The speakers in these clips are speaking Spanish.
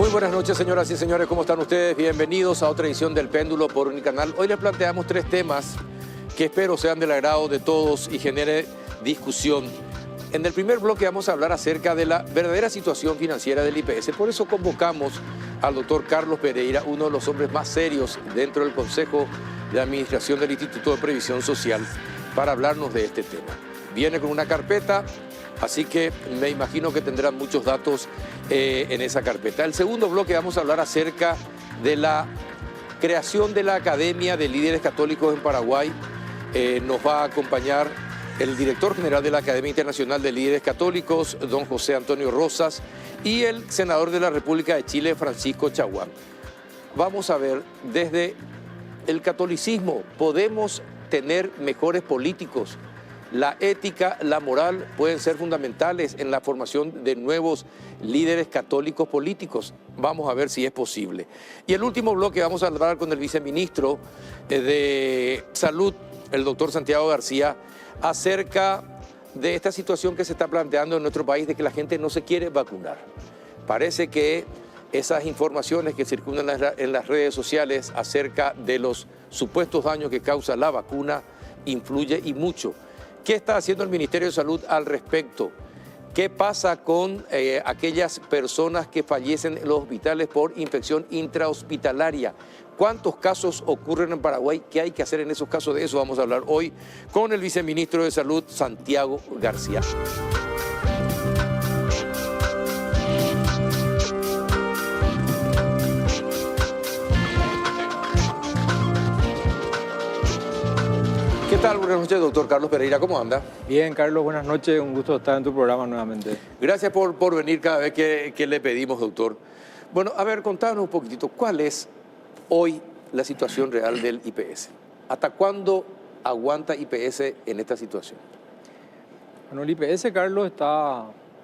Muy buenas noches, señoras y señores, ¿cómo están ustedes? Bienvenidos a otra edición del Péndulo por Unicanal. Hoy les planteamos tres temas que espero sean del agrado de todos y genere discusión. En el primer bloque vamos a hablar acerca de la verdadera situación financiera del IPS. Por eso convocamos al doctor Carlos Pereira, uno de los hombres más serios dentro del Consejo de Administración del Instituto de Previsión Social, para hablarnos de este tema. Viene con una carpeta, así que me imagino que tendrán muchos datos en esa carpeta. El segundo bloque vamos a hablar acerca de la creación de la Academia de Líderes Católicos en Paraguay. Nos va a acompañar el director general de la Academia Internacional de Líderes Católicos, don José Antonio Rosas, y el senador de la República de Chile, Francisco Chaguán. Vamos a ver, desde el catolicismo, ¿podemos tener mejores políticos? La ética, la moral pueden ser fundamentales en la formación de nuevos líderes católicos políticos. Vamos a ver si es posible. Y el último bloque vamos a hablar con el viceministro de Salud, el doctor Santiago García, acerca de esta situación que se está planteando en nuestro país de que la gente no se quiere vacunar. Parece que esas informaciones que circulan en las redes sociales acerca de los supuestos daños que causa la vacuna influye y mucho. ¿Qué está haciendo el Ministerio de Salud al respecto? ¿Qué pasa con aquellas personas que fallecen en los hospitales por infección intrahospitalaria? ¿Cuántos casos ocurren en Paraguay? ¿Qué hay que hacer en esos casos? De eso vamos a hablar hoy con el viceministro de Salud, Santiago García. ¿Qué tal? Buenas noches, doctor Carlos Pereira. ¿Cómo anda? Bien, Carlos, buenas noches. Un gusto estar en tu programa nuevamente. Gracias por venir cada vez que le pedimos, doctor. Bueno, a ver, contanos un poquitito, ¿cuál es hoy la situación real del IPS? ¿Hasta cuándo aguanta IPS en esta situación? Bueno, el IPS, Carlos,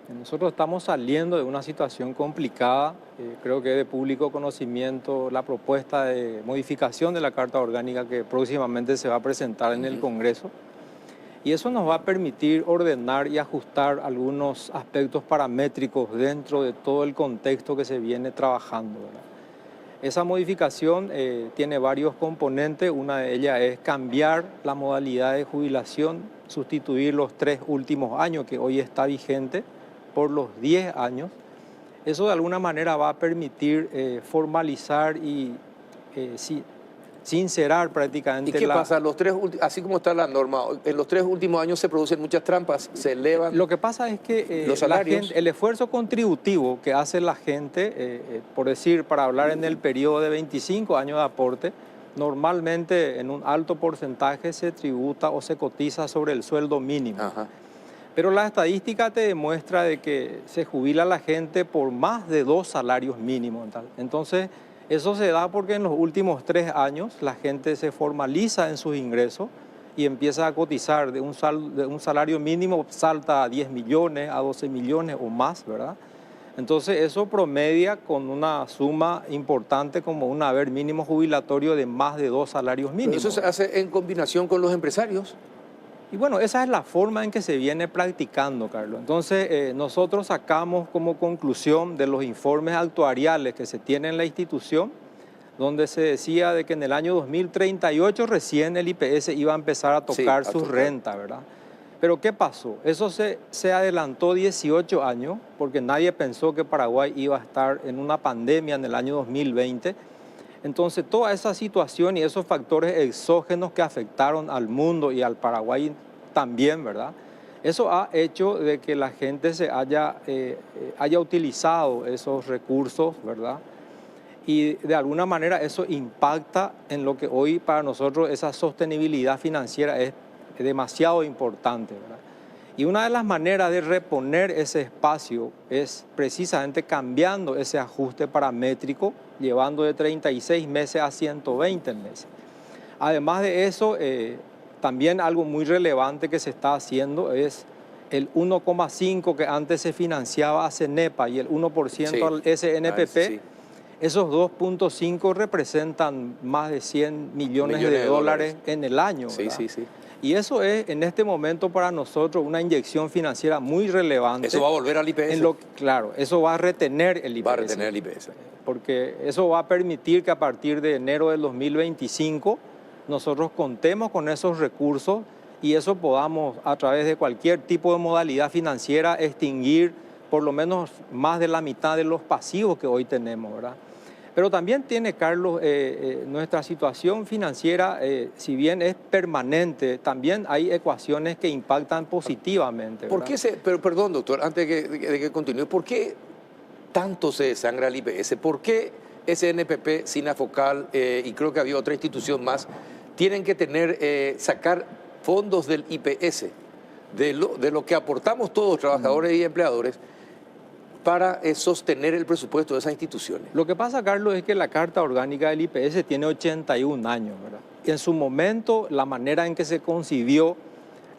nosotros estamos saliendo de una situación complicada. Creo que es de público conocimiento la propuesta de modificación de la Carta Orgánica que próximamente se va a presentar en el Congreso. Y eso nos va a permitir ordenar y ajustar algunos aspectos paramétricos dentro de todo el contexto que se viene trabajando, ¿verdad? Esa modificación tiene varios componentes. Una de ellas es cambiar la modalidad de jubilación, sustituir los 3 últimos años que hoy está vigente por los 10 años. Eso de alguna manera va a permitir formalizar y sincerar prácticamente. ¿Y qué pasa? Así como está la norma, en los 3 últimos años se producen muchas trampas, se elevan. Lo que pasa es que los salarios. el esfuerzo contributivo que hace la gente, por decir, para hablar en el periodo de 25 años de aporte, normalmente en un alto porcentaje se tributa o se cotiza sobre el sueldo mínimo. Ajá. Pero la estadística te demuestra de que se jubila la gente por más de 2 salarios mínimos. Entonces, eso se da porque en los últimos 3 años la gente se formaliza en sus ingresos y empieza a cotizar de un salario mínimo, salta a 10 millones, a 12 millones o más, ¿verdad? Entonces, eso promedia con una suma importante como un haber mínimo jubilatorio de más de 2 salarios mínimos. ¿Pero eso se hace en combinación con los empresarios? Y bueno, esa es la forma en que se viene practicando, Carlos. Entonces, nosotros sacamos como conclusión de los informes actuariales que se tienen en la institución, donde se decía de que en el año 2038 recién el IPS iba a empezar a tocar su renta, ¿verdad? Pero ¿qué pasó? Eso se adelantó 18 años, porque nadie pensó que Paraguay iba a estar en una pandemia en el año 2020. Entonces, toda esa situación y esos factores exógenos que afectaron al mundo y al Paraguay también, ¿verdad? Eso ha hecho de que la gente haya utilizado esos recursos, ¿verdad? Y de alguna manera eso impacta en lo que hoy para nosotros esa sostenibilidad financiera es demasiado importante, ¿verdad? Y una de las maneras de reponer ese espacio es precisamente cambiando ese ajuste paramétrico, llevando de 36 meses a 120 meses. Además de eso, también algo muy relevante que se está haciendo es el 1,5 que antes se financiaba a CENEPA y el 1% al SNPP. Sí. Esos 2,5 representan más de 100 millones de dólares en el año, ¿verdad? Sí. Y eso es en este momento para nosotros una inyección financiera muy relevante. ¿Eso va a volver al IPS? Claro, eso va a retener el IPS. Va a retener el IPS. Porque eso va a permitir que a partir de enero del 2025 nosotros contemos con esos recursos y eso podamos, a través de cualquier tipo de modalidad financiera, extinguir por lo menos más de la mitad de los pasivos que hoy tenemos, ¿verdad? Pero también tiene, Carlos, nuestra situación financiera, si bien es permanente, también hay ecuaciones que impactan positivamente, ¿verdad? ¿Por qué pero perdón, doctor, antes de que continúe, ¿por qué tanto se desangra el IPS? ¿Por qué SNPP, Sinafocal y creo que había otra institución más, tienen que sacar fondos del IPS, de lo que aportamos todos, trabajadores y empleadores, para sostener el presupuesto de esas instituciones? Lo que pasa, Carlos, es que la Carta Orgánica del IPS tiene 81 años, ¿verdad? Y en su momento, la manera en que se concibió,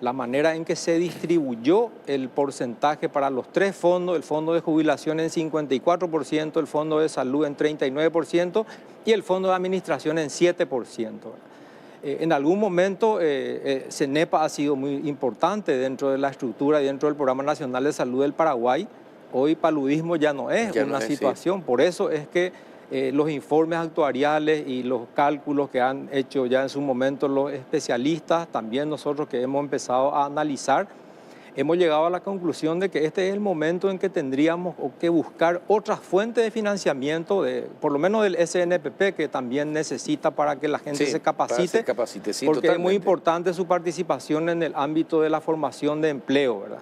la manera en que se distribuyó el porcentaje para los tres fondos, el fondo de jubilación en 54%, el fondo de salud en 39% y el fondo de administración en 7%. En algún momento, CENEPA ha sido muy importante dentro de la estructura y dentro del Programa Nacional de Salud del Paraguay. Hoy paludismo ya no es una situación, sí. Por eso es que los informes actuariales y los cálculos que han hecho ya en su momento los especialistas, también nosotros que hemos empezado a analizar, hemos llegado a la conclusión de que este es el momento en que tendríamos que buscar otras fuentes de financiamiento, por lo menos del SNPP, que también necesita para que la gente se capacite, sí, porque totalmente. Es muy importante su participación en el ámbito de la formación de empleo, ¿verdad?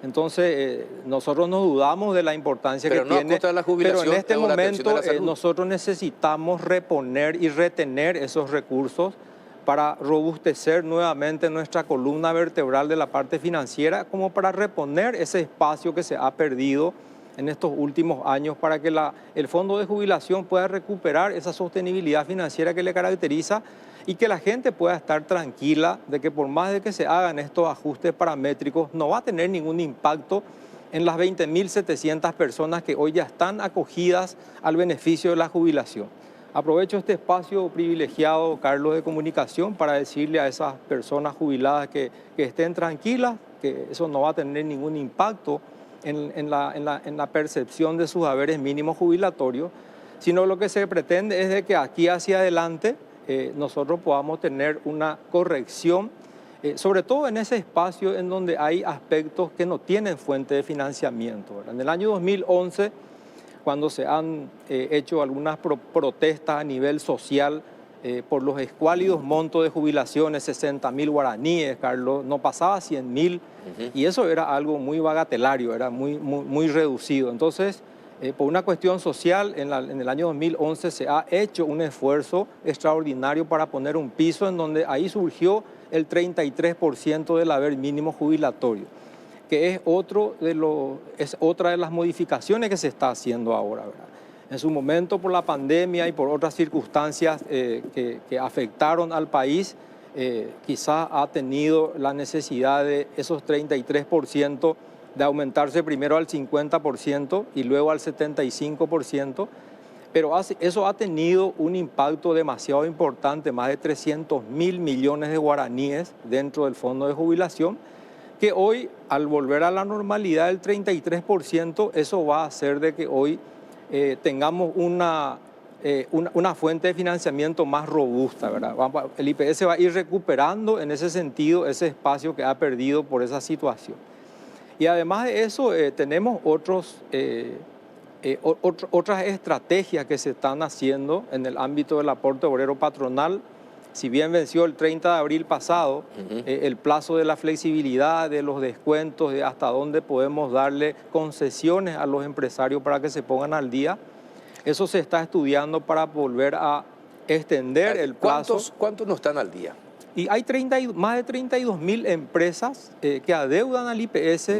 Entonces, nosotros no dudamos de la importancia que tiene, pero en este momento nosotros necesitamos reponer y retener esos recursos para robustecer nuevamente nuestra columna vertebral de la parte financiera, como para reponer ese espacio que se ha perdido en estos últimos años, para que el fondo de jubilación pueda recuperar esa sostenibilidad financiera que le caracteriza y que la gente pueda estar tranquila de que por más de que se hagan estos ajustes paramétricos, no va a tener ningún impacto en las 20.700 personas que hoy ya están acogidas al beneficio de la jubilación. Aprovecho este espacio privilegiado, Carlos, de comunicación para decirle a esas personas jubiladas que estén tranquilas, que eso no va a tener ningún impacto en la percepción de sus haberes mínimos jubilatorios, sino lo que se pretende es de que aquí hacia adelante nosotros podamos tener una corrección, sobre todo en ese espacio en donde hay aspectos que no tienen fuente de financiamiento, ¿verdad? En el año 2011, cuando se han hecho algunas protestas a nivel social por los escuálidos montos de jubilaciones, 60.000 guaraníes, Carlos, no pasaba 100.000, y eso era algo muy bagatelario, era muy reducido. Entonces, por una cuestión social, en el año 2011 se ha hecho un esfuerzo extraordinario para poner un piso en donde ahí surgió el 33% del haber mínimo jubilatorio, que es otra de las modificaciones que se está haciendo ahora, ¿verdad? En su momento, por la pandemia y por otras circunstancias que afectaron al país, quizás ha tenido la necesidad de esos 33% de aumentarse primero al 50% y luego al 75%, pero eso ha tenido un impacto demasiado importante, más de 300.000 millones de guaraníes dentro del fondo de jubilación, que hoy, al volver a la normalidad del 33%, eso va a hacer de que hoy tengamos una fuente de financiamiento más robusta, ¿verdad? El IPS va a ir recuperando en ese sentido ese espacio que ha perdido por esa situación. Y además de eso, tenemos otras estrategias que se están haciendo en el ámbito del aporte obrero patronal. Si bien venció el 30 de abril pasado, el plazo de la flexibilidad, de los descuentos, de hasta dónde podemos darle concesiones a los empresarios para que se pongan al día, eso se está estudiando para volver a extender el plazo. ¿Cuántos no están al día? Y hay más de 32.000 empresas que adeudan al IPS.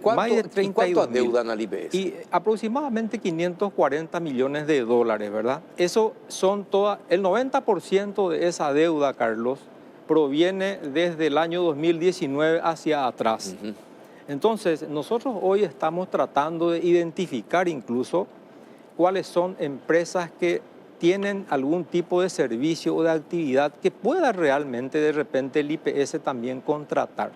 ¿Cuánto adeudan al IPS? Y aproximadamente 540 millones de dólares, ¿verdad? Eso son el 90% de esa deuda, Carlos, proviene desde el año 2019 hacia atrás. Entonces, nosotros hoy estamos tratando de identificar incluso cuáles son empresas que tienen algún tipo de servicio o de actividad que pueda realmente de repente el IPS también contratar.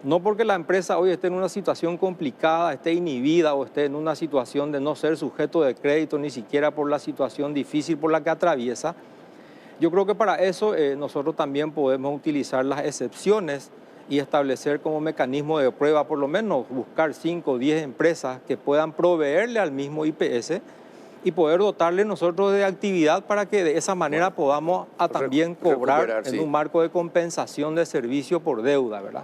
No porque la empresa hoy esté en una situación complicada, esté inhibida o esté en una situación de no ser sujeto de crédito, ni siquiera por la situación difícil por la que atraviesa. Yo creo que para eso nosotros también podemos utilizar las excepciones y establecer como mecanismo de prueba, por lo menos buscar 5 o 10 empresas que puedan proveerle al mismo IPS y poder dotarle nosotros de actividad para que de esa manera podamos también cobrar en un marco de compensación de servicio por deuda, ¿verdad?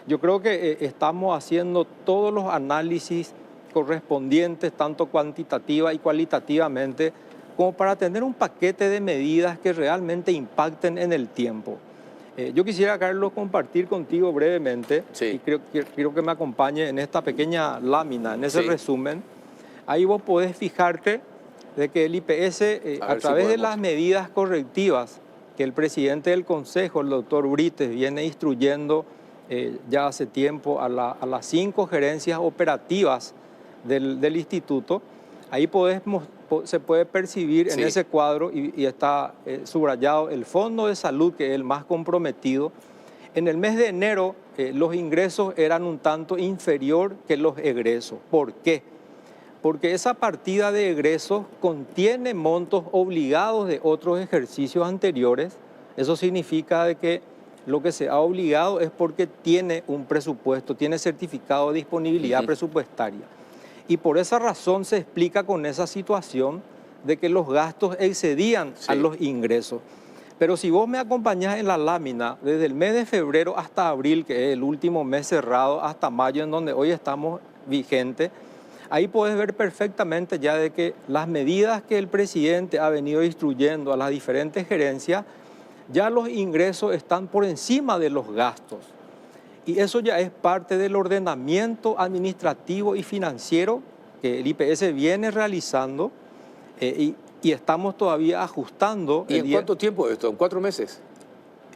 Yo creo que estamos haciendo todos los análisis correspondientes, tanto cuantitativa y cualitativamente, como para tener un paquete de medidas que realmente impacten en el tiempo. Yo quisiera, Carlos, compartir contigo brevemente, y quiero que me acompañe en esta pequeña lámina, en ese resumen. Ahí vos podés fijarte de que el IPS, a través de las medidas correctivas que el presidente del Consejo, el doctor Brites, viene instruyendo ya hace tiempo a las 5 gerencias operativas del instituto, ahí se puede percibir en ese cuadro y está subrayado el Fondo de Salud, que es el más comprometido. En el mes de enero los ingresos eran un tanto inferior que los egresos. ¿Por qué? Porque esa partida de egresos contiene montos obligados de otros ejercicios anteriores. Eso significa de que lo que se ha obligado es porque tiene un presupuesto, tiene certificado de disponibilidad presupuestaria. Y por esa razón se explica con esa situación de que los gastos excedían a los ingresos. Pero si vos me acompañás en la lámina, desde el mes de febrero hasta abril, que es el último mes cerrado, hasta mayo, en donde hoy estamos vigentes, ahí podés ver perfectamente ya de que las medidas que el presidente ha venido instruyendo a las diferentes gerencias, ya los ingresos están por encima de los gastos. Y eso ya es parte del ordenamiento administrativo y financiero que el IPS viene realizando y estamos todavía ajustando. ¿Y en cuánto tiempo esto? ¿En 4 meses?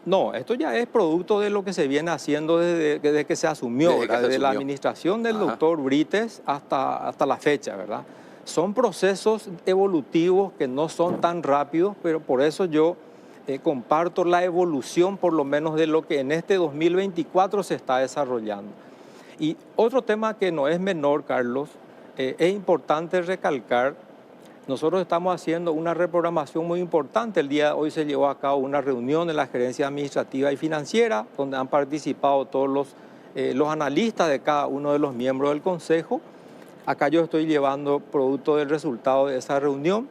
No, esto ya es producto de lo que se viene haciendo desde que se asumió, desde la administración del doctor Brites hasta la fecha, ¿verdad? Son procesos evolutivos que no son tan rápidos, pero por eso yo comparto la evolución, por lo menos, de lo que en este 2024 se está desarrollando. Y otro tema que no es menor, Carlos, es importante recalcar, nosotros estamos haciendo una reprogramación muy importante. El día de hoy se llevó a cabo una reunión en la gerencia administrativa y financiera, donde han participado todos los analistas de cada uno de los miembros del Consejo. Acá yo estoy llevando producto del resultado de esa reunión.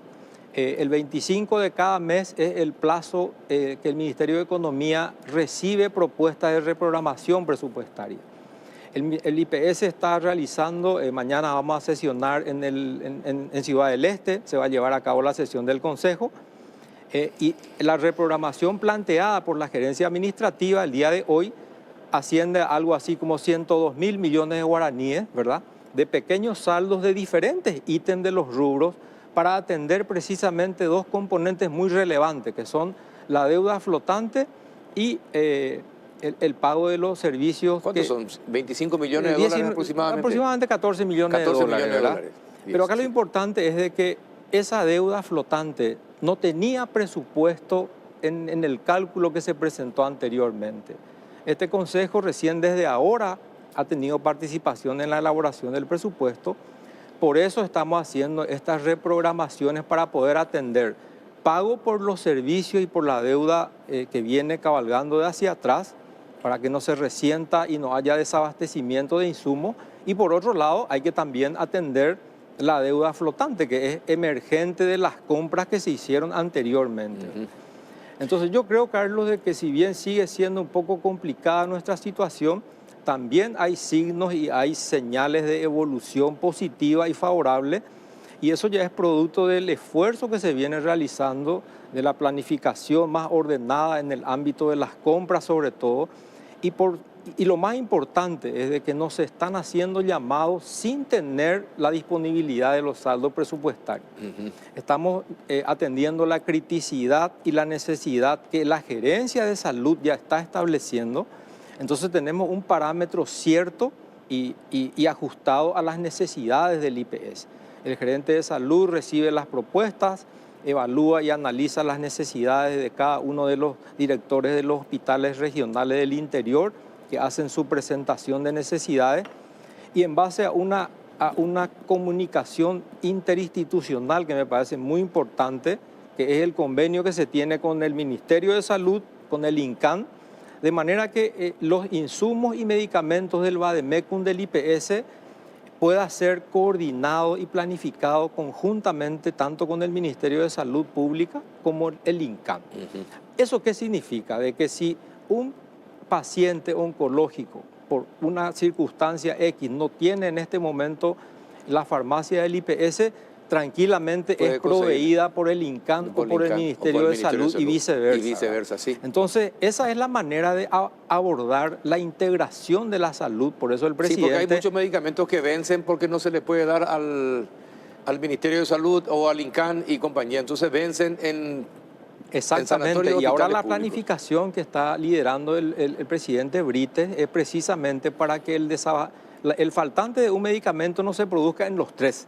El 25 de cada mes es el plazo que el Ministerio de Economía recibe propuestas de reprogramación presupuestaria. El IPS está realizando, mañana vamos a sesionar en Ciudad del Este, se va a llevar a cabo la sesión del Consejo, y la reprogramación planteada por la gerencia administrativa el día de hoy asciende a algo así como 102.000 millones de guaraníes, ¿verdad?, de pequeños saldos de diferentes ítems de los rubros, para atender precisamente 2 componentes muy relevantes, que son la deuda flotante y el pago de los servicios. ¿Cuántos son? ¿25 millones de dólares aproximadamente? Aproximadamente 14 millones de dólares. ¿Verdad? Pero acá lo importante es de que esa deuda flotante no tenía presupuesto en el cálculo que se presentó anteriormente. Este Consejo recién desde ahora ha tenido participación en la elaboración del presupuesto. Por eso estamos haciendo estas reprogramaciones para poder atender pago por los servicios y por la deuda que viene cabalgando de hacia atrás, para que no se resienta y no haya desabastecimiento de insumos. Y por otro lado, hay que también atender la deuda flotante, que es emergente de las compras que se hicieron anteriormente. Entonces yo creo, Carlos, de que si bien sigue siendo un poco complicada nuestra situación, también hay signos y hay señales de evolución positiva y favorable, y eso ya es producto del esfuerzo que se viene realizando, de la planificación más ordenada en el ámbito de las compras sobre todo, y lo más importante es de que no se están haciendo llamados sin tener la disponibilidad de los saldos presupuestarios. Estamos atendiendo la criticidad y la necesidad que la gerencia de salud ya está estableciendo. Entonces tenemos un parámetro cierto y ajustado a las necesidades del IPS. El gerente de salud recibe las propuestas, evalúa y analiza las necesidades de cada uno de los directores de los hospitales regionales del interior que hacen su presentación de necesidades y en base a una comunicación interinstitucional que me parece muy importante, que es el convenio que se tiene con el Ministerio de Salud, con el INCAN, de manera que los insumos y medicamentos del Vademecum del IPS pueda ser coordinado y planificado conjuntamente tanto con el Ministerio de Salud Pública como el INCAN. ¿Eso qué significa? De que si un paciente oncológico por una circunstancia X no tiene en este momento la farmacia del IPS, tranquilamente es proveída por el INCAN o por el Ministerio de Salud y viceversa. Y viceversa, sí. Entonces, esa es la manera de abordar la integración de la salud. Por eso el presidente... Sí, porque hay muchos medicamentos que vencen porque no se les puede dar al Ministerio de Salud o al INCAN y compañía. Entonces vencen en... Exactamente, y ahora la planificación que está liderando el presidente Brites es precisamente para que el faltante de un medicamento no se produzca en los tres,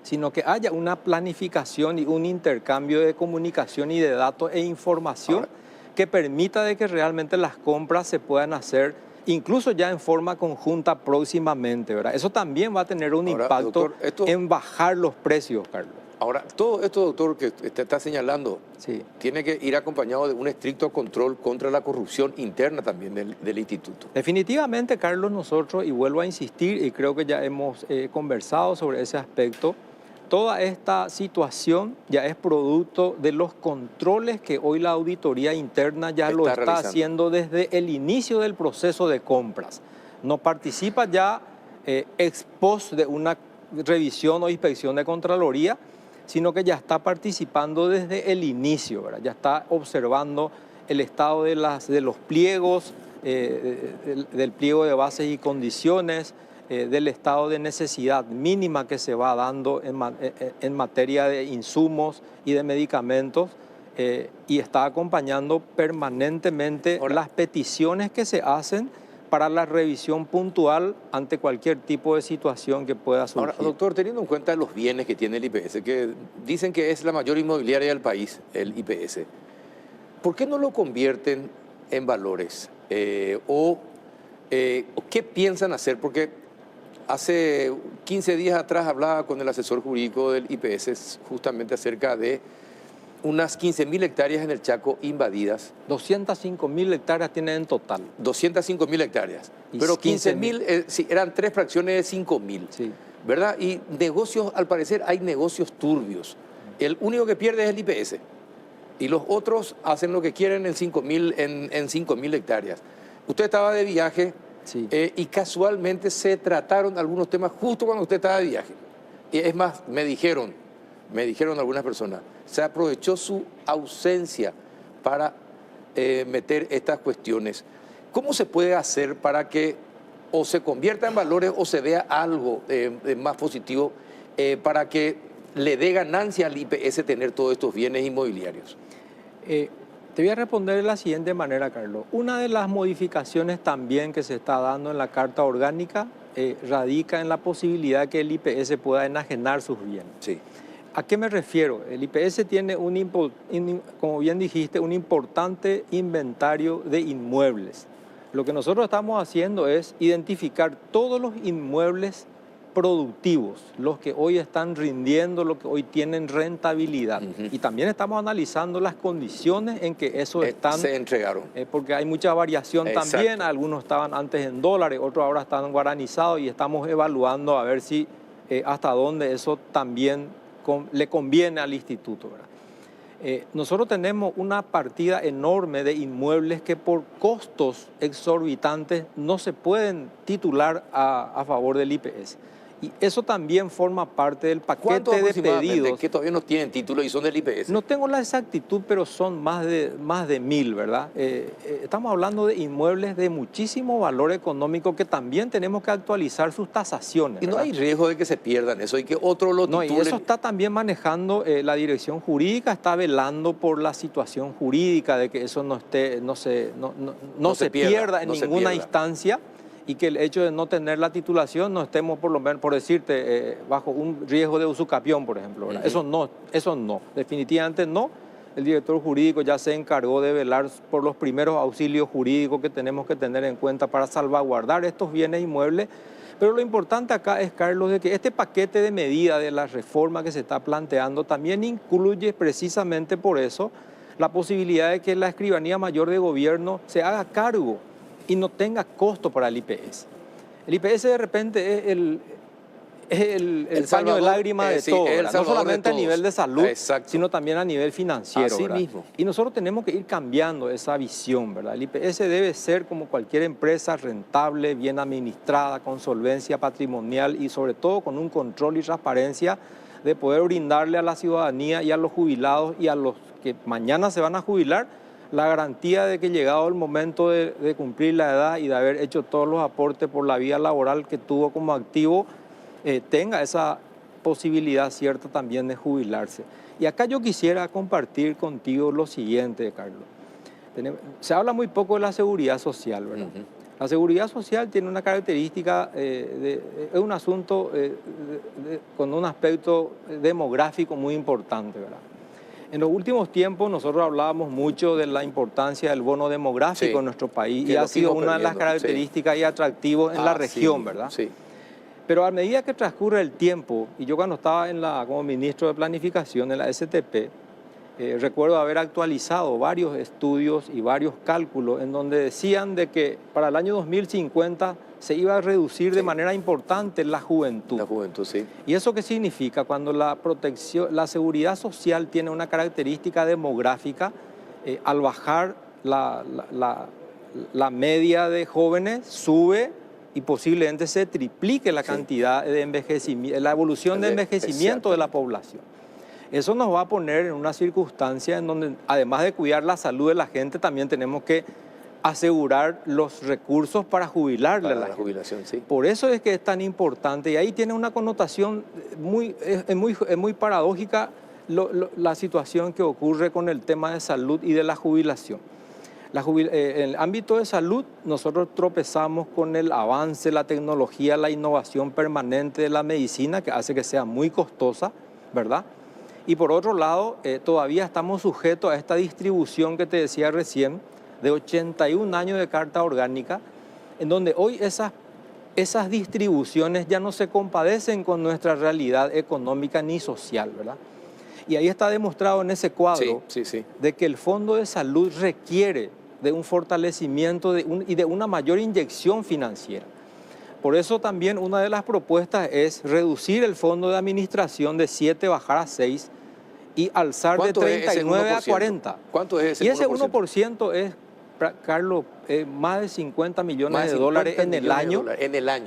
sino que haya una planificación y un intercambio de comunicación y de datos e información que permita de que realmente las compras se puedan hacer incluso ya en forma conjunta próximamente, ¿verdad? Eso también va a tener un impacto, doctor, en bajar los precios, Carlos. Ahora, todo esto, doctor, que usted está señalando, sí, tiene que ir acompañado de un estricto control contra la corrupción interna también del instituto. Definitivamente, Carlos, nosotros, y vuelvo a insistir, y creo que ya hemos conversado sobre ese aspecto, toda esta situación ya es producto de los controles que hoy la auditoría interna ya lo está haciendo desde el inicio del proceso de compras. No participa ya ex post de una revisión o inspección de Contraloría, sino que ya está participando desde el inicio, ¿verdad? Ya está observando el estado de los pliegos, del pliego de bases y condiciones, del estado de necesidad mínima que se va dando en materia de insumos y de medicamentos, y está acompañando permanentemente las peticiones que se hacen para la revisión puntual ante cualquier tipo de situación que pueda surgir. Ahora, doctor, teniendo en cuenta los bienes que tiene el IPS, que dicen que es la mayor inmobiliaria del país, el IPS, ¿por qué no lo convierten en valores? ¿O qué piensan hacer? Porque hace 15 días atrás hablaba con el asesor jurídico del IPS justamente acerca de unas 15.000 hectáreas en el Chaco invadidas. 205.000 hectáreas tienen en total. 205.000 hectáreas. Pero 15.000, sí, eran 3 fracciones de 5.000. Sí. ¿Verdad? Y negocios, al parecer, hay negocios turbios. El único que pierde es el IPS. Y los otros hacen lo que quieren en 5.000 hectáreas. Usted estaba de viaje, sí, y casualmente se trataron algunos temas justo cuando usted estaba de viaje. Y es más, me dijeron algunas personas, se aprovechó su ausencia para meter estas cuestiones. ¿Cómo se puede hacer para que o se convierta en valores o se vea algo más positivo para que le dé ganancia al IPS tener todos estos bienes inmobiliarios? Te voy a responder de la siguiente manera, Carlos. Una de las modificaciones también que se está dando en la Carta Orgánica radica en la posibilidad que el IPS pueda enajenar sus bienes. Sí. ¿A qué me refiero? El IPS tiene, como bien dijiste, un importante inventario de inmuebles. Lo que nosotros estamos haciendo es identificar todos los inmuebles productivos, los que hoy están rindiendo, los que hoy tienen rentabilidad. Y también estamos analizando las condiciones en que esos se entregaron. Porque hay mucha variación también, algunos estaban antes en dólares, otros ahora están guaranizados y estamos evaluando a ver si hasta dónde eso también le conviene al instituto, ¿verdad? Nosotros tenemos una partida enorme de inmuebles que por costos exorbitantes no se pueden titular a favor del IPS. Y eso también forma parte del paquete de pedidos. Que todavía no tienen título y son del IPS. No tengo la exactitud, pero son más de 1.000, ¿verdad? Estamos hablando de inmuebles de muchísimo valor económico que también tenemos que actualizar sus tasaciones. Y no hay riesgo de que se pierdan eso y que otro lo titulen. No, y eso está también manejando la dirección jurídica, está velando por la situación jurídica de que eso no se pierda en ninguna instancia. y que el hecho de no tener la titulación no estemos, por lo menos, por decirte, bajo un riesgo de usucapión, por ejemplo, ¿verdad? Eso no, definitivamente no. El director jurídico ya se encargó de velar por los primeros auxilios jurídicos que tenemos que tener en cuenta para salvaguardar estos bienes inmuebles. Pero lo importante acá es, Carlos, de que este paquete de medidas de la reforma que se está planteando también incluye precisamente por eso la posibilidad de que la Escribanía Mayor de Gobierno se haga cargo y no tenga costo para el IPS. El IPS de repente es el paño de lágrimas de todo, no solamente a nivel de salud, sino también a nivel financiero. Así mismo. Y nosotros tenemos que ir cambiando esa visión, ¿verdad? El IPS debe ser como cualquier empresa rentable, bien administrada, con solvencia patrimonial y sobre todo con un control y transparencia de poder brindarle a la ciudadanía y a los jubilados y a los que mañana se van a jubilar la garantía de que llegado el momento de cumplir la edad y de haber hecho todos los aportes por la vida laboral que tuvo como activo, tenga esa posibilidad cierta también de jubilarse. Y acá yo quisiera compartir contigo lo siguiente, Carlos. Se habla muy poco de la seguridad social, ¿verdad? La seguridad social tiene una característica, es un asunto con un aspecto demográfico muy importante, ¿verdad? En los últimos tiempos nosotros hablábamos mucho de la importancia del bono demográfico en nuestro país y ha sido una de las características y atractivos en la región, ¿verdad? Sí. Pero a medida que transcurre el tiempo, y yo cuando estaba como ministro de Planificación en la STP, recuerdo haber actualizado varios estudios y varios cálculos en donde decían de que para el año 2050 se iba a reducir de manera importante la juventud. La juventud, sí. ¿Y eso qué significa? Cuando la seguridad social tiene una característica demográfica, al bajar la media de jóvenes sube y posiblemente se triplique la cantidad de envejecimiento, la evolución de envejecimiento de la población. Eso nos va a poner en una circunstancia en donde, además de cuidar la salud de la gente, también tenemos que asegurar los recursos para jubilarle a la jubilación, sí. Por eso es que es tan importante y ahí tiene una connotación muy paradójica la situación que ocurre con el tema de salud y de la jubilación. En el ámbito de salud nosotros tropezamos con el avance, la tecnología, la innovación permanente de la medicina que hace que sea muy costosa, ¿verdad? Y por otro lado, todavía estamos sujetos a esta distribución que te decía recién, de 81 años de Carta Orgánica, en donde hoy esas distribuciones ya no se compadecen con nuestra realidad económica ni social, ¿verdad? Y ahí está demostrado en ese cuadro de que el Fondo de Salud requiere de un fortalecimiento y de una mayor inyección financiera. Por eso también una de las propuestas es reducir el fondo de administración de 7, bajar a 6 y alzar de 39 a 40. ¿Cuánto es ese 1%? Y ese 1% es, Carlos, más de 50 millones de dólares en el año.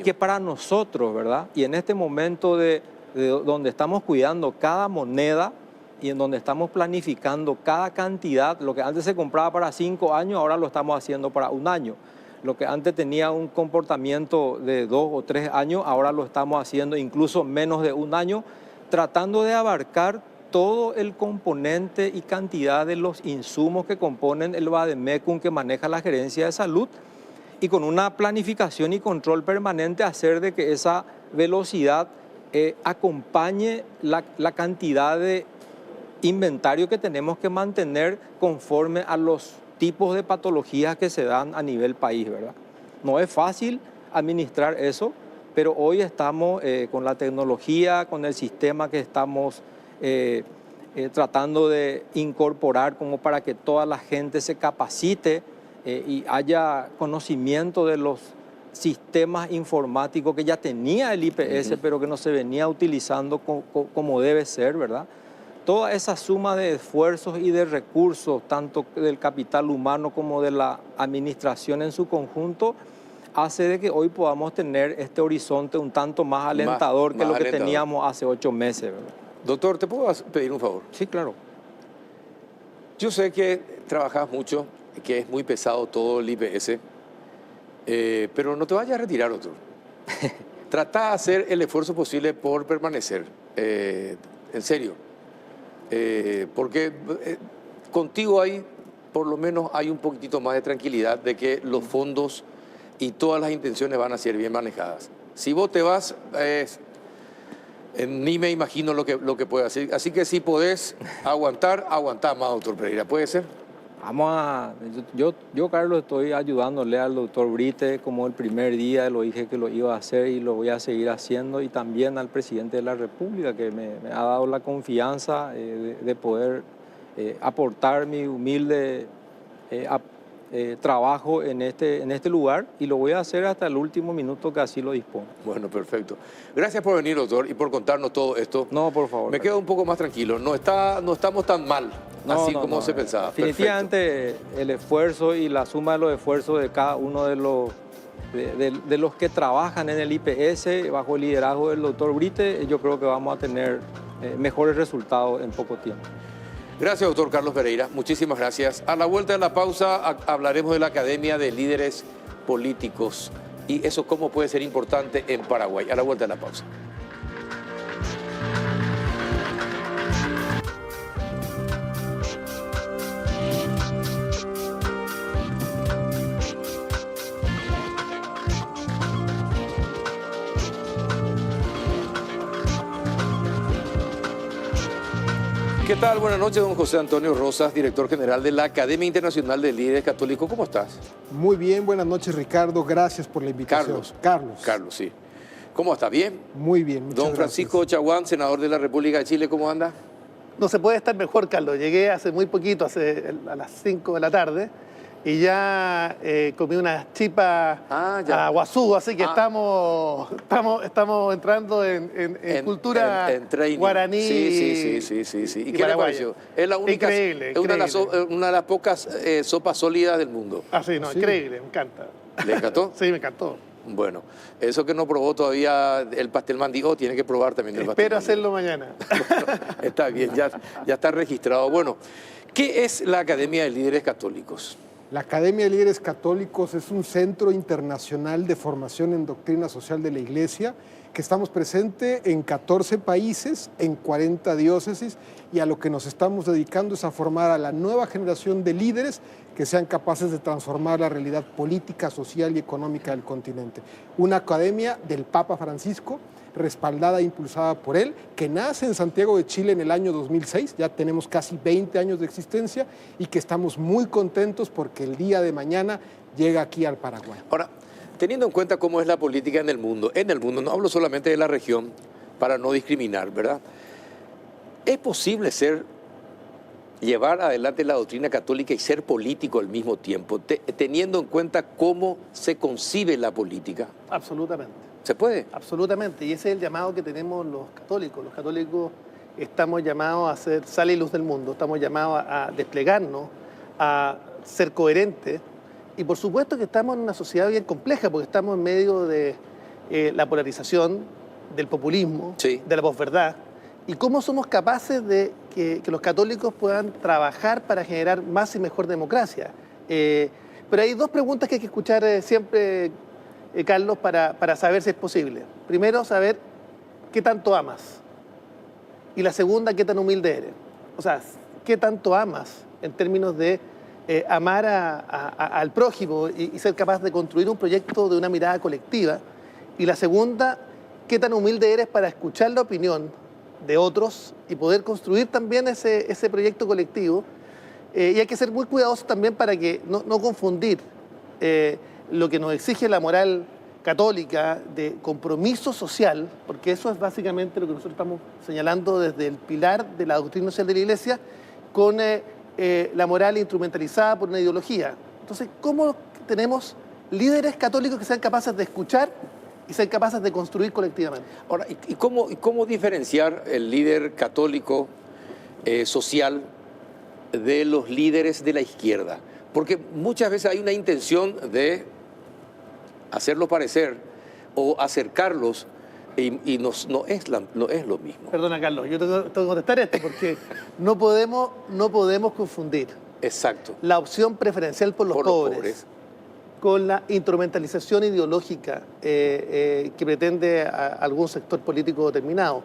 Que para nosotros, ¿verdad? Y en este momento de donde estamos cuidando cada moneda y en donde estamos planificando cada cantidad, lo que antes se compraba para 5 años, ahora lo estamos haciendo para 1 año. Lo que antes tenía un comportamiento de 2 o 3 años, ahora lo estamos haciendo incluso menos de 1 año, tratando de abarcar todo el componente y cantidad de los insumos que componen el Vademecum que maneja la Gerencia de Salud y con una planificación y control permanente hacer de que esa velocidad acompañe la cantidad de inventario que tenemos que mantener conforme a los tipos de patologías que se dan a nivel país, ¿verdad? No es fácil administrar eso, pero hoy estamos con la tecnología, con el sistema que estamos tratando de incorporar como para que toda la gente se capacite y haya conocimiento de los sistemas informáticos que ya tenía el IPS, pero que no se venía utilizando como debe ser, ¿verdad? Toda esa suma de esfuerzos y de recursos, tanto del capital humano como de la administración en su conjunto, hace de que hoy podamos tener este horizonte un tanto más alentador que lo que teníamos hace 8 meses, ¿verdad? Doctor, ¿te puedo pedir un favor? Sí, claro. Yo sé que trabajas mucho, que es muy pesado todo el IPS, pero no te vayas a retirar, doctor. Trata de hacer el esfuerzo posible por permanecer, en serio. Porque contigo por lo menos hay un poquitito más de tranquilidad de que los fondos y todas las intenciones van a ser bien manejadas. Si vos te vas, ni me imagino lo que puede hacer. Así que si podés aguantar, aguantá más, doctor Pereira. ¿Puede ser? Yo, Carlos, estoy ayudándole al doctor Brite como el primer día, lo dije que lo iba a hacer y lo voy a seguir haciendo, y también al presidente de la República, que me ha dado la confianza de poder aportar mi humilde trabajo en este lugar, y lo voy a hacer hasta el último minuto que así lo dispongo. Bueno, perfecto. Gracias por venir, doctor, y por contarnos todo esto. No, por favor. Me quedo un poco más tranquilo. No estamos tan mal, así como se pensaba. Definitivamente el esfuerzo y la suma de los esfuerzos de cada uno de los que trabajan en el IPS bajo el liderazgo del doctor Brite, yo creo que vamos a tener mejores resultados en poco tiempo. Gracias, doctor Carlos Pereira. Muchísimas gracias. A la vuelta de la pausa hablaremos de la Academia de Líderes Políticos y eso cómo puede ser importante en Paraguay. A la vuelta de la pausa. ¿Qué tal? Buenas noches, don José Antonio Rosas, director general de la Academia Internacional de Líderes Católicos. ¿Cómo estás? Muy bien, buenas noches, Ricardo. Gracias por la invitación. Carlos, sí. ¿Cómo está? ¿Bien? Muy bien, muchas Don Francisco gracias. Chaguán, senador de la República de Chile, ¿cómo anda? No se puede estar mejor, Carlos. Llegué hace muy poquito, a las 5 de la tarde, y ya comí unas chipas a Guazú, así que estamos entrando en cultura en training. guaraní. Sí. ¿Y qué le pareció? Es la única, Increíble. Una de las pocas sopas sólidas del mundo. Sí, increíble, me encanta. ¿Le encantó? Sí, me encantó. Bueno, eso que no probó todavía el pastel mandío, tiene que probar también el pastel. Espero hacerlo mañana. Bueno, está bien, ya está registrado. Bueno, ¿qué es la Academia de Líderes Católicos? La Academia de Líderes Católicos es un centro internacional de formación en doctrina social de la Iglesia, que estamos presentes en 14 países, en 40 diócesis, y a lo que nos estamos dedicando es a formar a la nueva generación de líderes que sean capaces de transformar la realidad política, social y económica del continente. Una academia del Papa Francisco, respaldada e impulsada por él, que nace en Santiago de Chile en el año 2006, ya tenemos casi 20 años de existencia, y que estamos muy contentos porque el día de mañana llega aquí al Paraguay. Ahora, teniendo en cuenta cómo es la política en el mundo, no hablo solamente de la región para no discriminar, ¿verdad? ¿Es posible llevar adelante la doctrina católica y ser político al mismo tiempo, teniendo en cuenta cómo se concibe la política? Absolutamente. ¿Se puede? Absolutamente, y ese es el llamado que tenemos los católicos. Los católicos estamos llamados a ser sal y luz del mundo, estamos llamados a desplegarnos, a ser coherentes, y por supuesto que estamos en una sociedad bien compleja, porque estamos en medio de la polarización, del populismo, sí, de la posverdad, y cómo somos capaces de que los católicos puedan trabajar para generar más y mejor democracia. Pero hay dos preguntas que hay que escuchar siempre, Carlos, para saber si es posible. Primero, saber qué tanto amas. Y la segunda, qué tan humilde eres. O sea, qué tanto amas en términos de amar al prójimo y ser capaz de construir un proyecto de una mirada colectiva. Y la segunda, qué tan humilde eres para escuchar la opinión de otros y poder construir también ese proyecto colectivo. Y hay que ser muy cuidadosos también para que no confundir lo que nos exige la moral católica de compromiso social, porque eso es básicamente lo que nosotros estamos señalando desde el pilar de la doctrina social de la Iglesia, con la moral instrumentalizada por una ideología. Entonces, ¿cómo tenemos líderes católicos que sean capaces de escuchar y sean capaces de construir colectivamente? Ahora, ¿y cómo diferenciar el líder católico social de los líderes de la izquierda? Porque muchas veces hay una intención de hacerlos parecer o acercarlos y no es lo mismo. Perdona, Carlos, yo tengo que contestar esto porque no podemos confundir. Exacto. La opción preferencial por los pobres con la instrumentalización ideológica que pretende algún sector político determinado,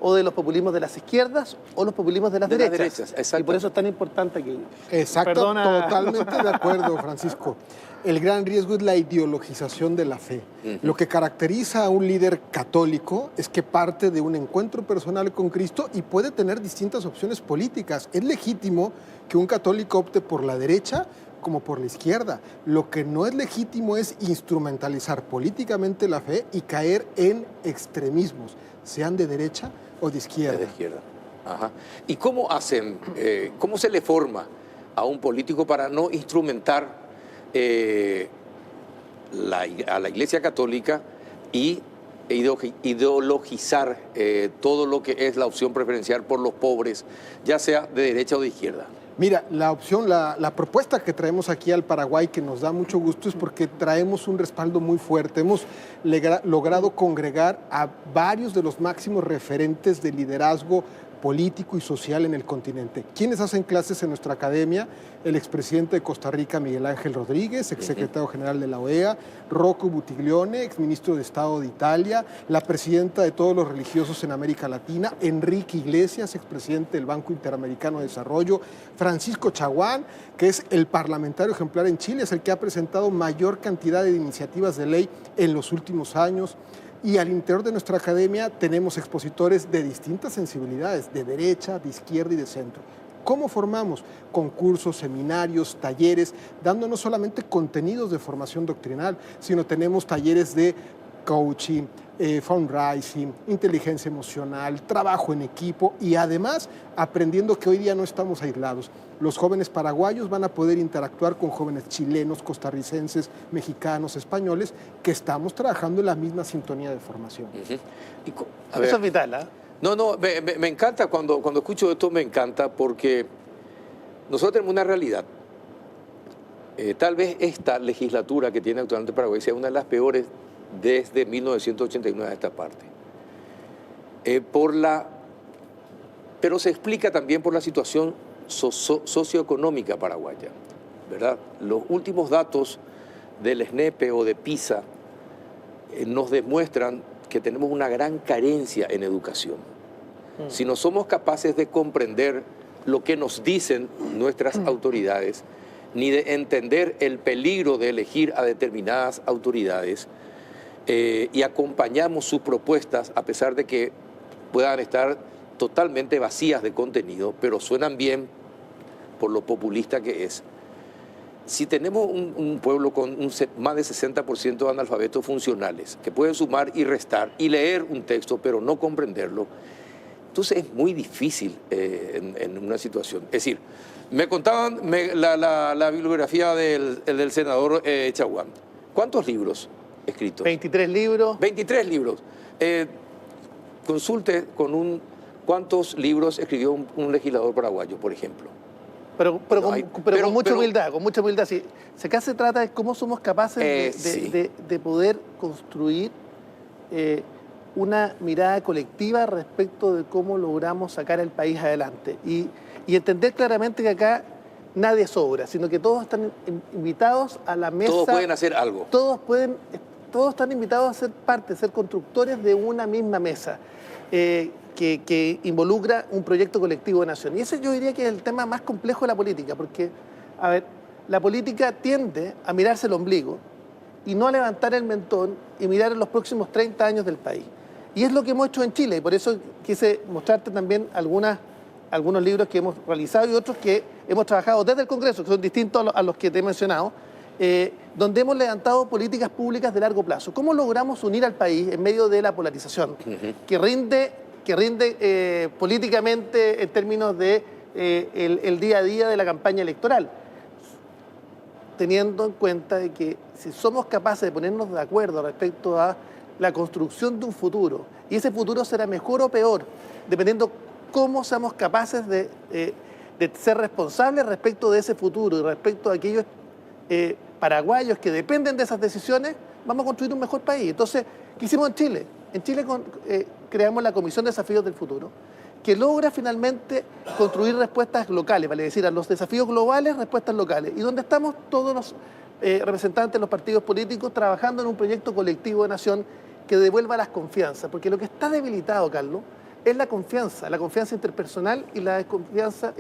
o de los populismos de las izquierdas o los populismos de las derechas. Y por eso es tan importante que... Exacto, totalmente de acuerdo, Francisco. El gran riesgo es la ideologización de la fe. Lo que caracteriza a un líder católico es que parte de un encuentro personal con Cristo y puede tener distintas opciones políticas. Es legítimo que un católico opte por la derecha como por la izquierda. Lo que no es legítimo es instrumentalizar políticamente la fe y caer en extremismos, sean de derecha o de izquierda. De izquierda. Ajá. ¿Y cómo hacen, cómo se le forma a un político para no instrumentar a la Iglesia Católica y ideologizar todo lo que es la opción preferencial por los pobres, ya sea de derecha o de izquierda? Mira, la propuesta que traemos aquí al Paraguay, que nos da mucho gusto, es porque traemos un respaldo muy fuerte. Hemos logrado congregar a varios de los máximos referentes de liderazgo político y social en el continente. ¿Quiénes hacen clases en nuestra academia? El expresidente de Costa Rica, Miguel Ángel Rodríguez, exsecretario general de la OEA, Rocco Buttiglione, exministro de Estado de Italia, la presidenta de todos los religiosos en América Latina, Enrique Iglesias, expresidente del Banco Interamericano de Desarrollo, Francisco Chaguán, que es el parlamentario ejemplar en Chile, es el que ha presentado mayor cantidad de iniciativas de ley en los últimos años. Y al interior de nuestra academia tenemos expositores de distintas sensibilidades, de derecha, de izquierda y de centro. ¿Cómo formamos? Concursos, seminarios, talleres, dando no solamente contenidos de formación doctrinal, sino tenemos talleres de coaching, fundraising, inteligencia emocional, trabajo en equipo y además aprendiendo que hoy día no estamos aislados. Los jóvenes paraguayos van a poder interactuar con jóvenes chilenos, costarricenses, mexicanos, españoles, que estamos trabajando en la misma sintonía de formación. Eso es vital, ¿eh? No, me encanta, cuando escucho esto me encanta porque nosotros tenemos una realidad. Tal vez esta legislatura que tiene actualmente Paraguay sea una de las peores desde 1989 a esta parte. Pero se explica también por la situación socioeconómica paraguaya, ¿verdad? Los últimos datos del SNEP o de PISA nos demuestran que tenemos una gran carencia en educación. Si no somos capaces de comprender lo que nos dicen nuestras autoridades, ni de entender el peligro de elegir a determinadas autoridades, y acompañamos sus propuestas, a pesar de que puedan estar totalmente vacías de contenido, pero suenan bien por lo populista que es. Si tenemos un pueblo con más de 60% de analfabetos funcionales, que pueden sumar y restar y leer un texto, pero no comprenderlo, entonces es muy difícil en una situación. Es decir, me contaban la bibliografía del senador Chaguán. ¿Cuántos libros escritos? 23 libros. 23 libros. Consulte cuántos libros escribió un legislador paraguayo, por ejemplo. Pero con mucha humildad, con mucha humildad. Si acá se trata de cómo somos capaces de poder construir una mirada colectiva respecto de cómo logramos sacar el país adelante. Y entender claramente que acá nadie sobra, sino que todos están invitados a la mesa. Todos pueden hacer algo. Todos están invitados a ser parte, ser constructores de una misma mesa. Que involucra un proyecto colectivo de nación. Y ese yo diría que es el tema más complejo de la política, porque, a ver, la política tiende a mirarse el ombligo y no a levantar el mentón y mirar en los próximos 30 años del país. Y es lo que hemos hecho en Chile, y por eso quise mostrarte también algunos libros que hemos realizado y otros que hemos trabajado desde el Congreso, que son distintos a los que te he mencionado, donde hemos levantado políticas públicas de largo plazo. ¿Cómo logramos unir al país en medio de la polarización que rinde políticamente en términos de el día a día de la campaña electoral? Teniendo en cuenta de que si somos capaces de ponernos de acuerdo respecto a la construcción de un futuro, y ese futuro será mejor o peor, dependiendo cómo seamos capaces de ser responsables respecto de ese futuro y respecto a aquellos paraguayos que dependen de esas decisiones, vamos a construir un mejor país. Entonces, ¿qué hicimos en Chile? En Chile creamos la Comisión de Desafíos del Futuro, que logra finalmente construir respuestas locales, vale decir, a los desafíos globales, respuestas locales, y donde estamos todos los representantes de los partidos políticos trabajando en un proyecto colectivo de nación que devuelva las confianzas, porque lo que está debilitado, Carlos, es la confianza interpersonal y la confianza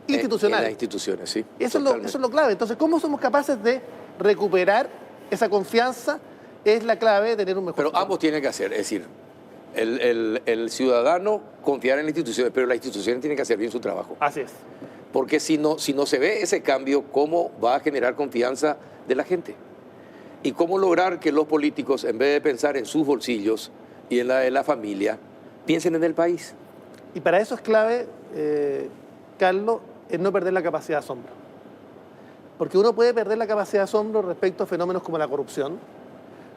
institucional. En las instituciones, sí. Eso es lo clave. Entonces, ¿cómo somos capaces de recuperar esa confianza es la clave de tener un mejor Pero futuro. ambos tienen que hacer, es decir, el ciudadano confiar en las instituciones, pero las instituciones tienen que hacer bien su trabajo. Así es. Porque si no se ve ese cambio, ¿cómo va a generar confianza de la gente? ¿Y cómo lograr que los políticos, en vez de pensar en sus bolsillos y en la de la familia, piensen en el país? Y para eso es clave, Carlos, el no perder la capacidad de asombro. Porque uno puede perder la capacidad de asombro respecto a fenómenos como la corrupción.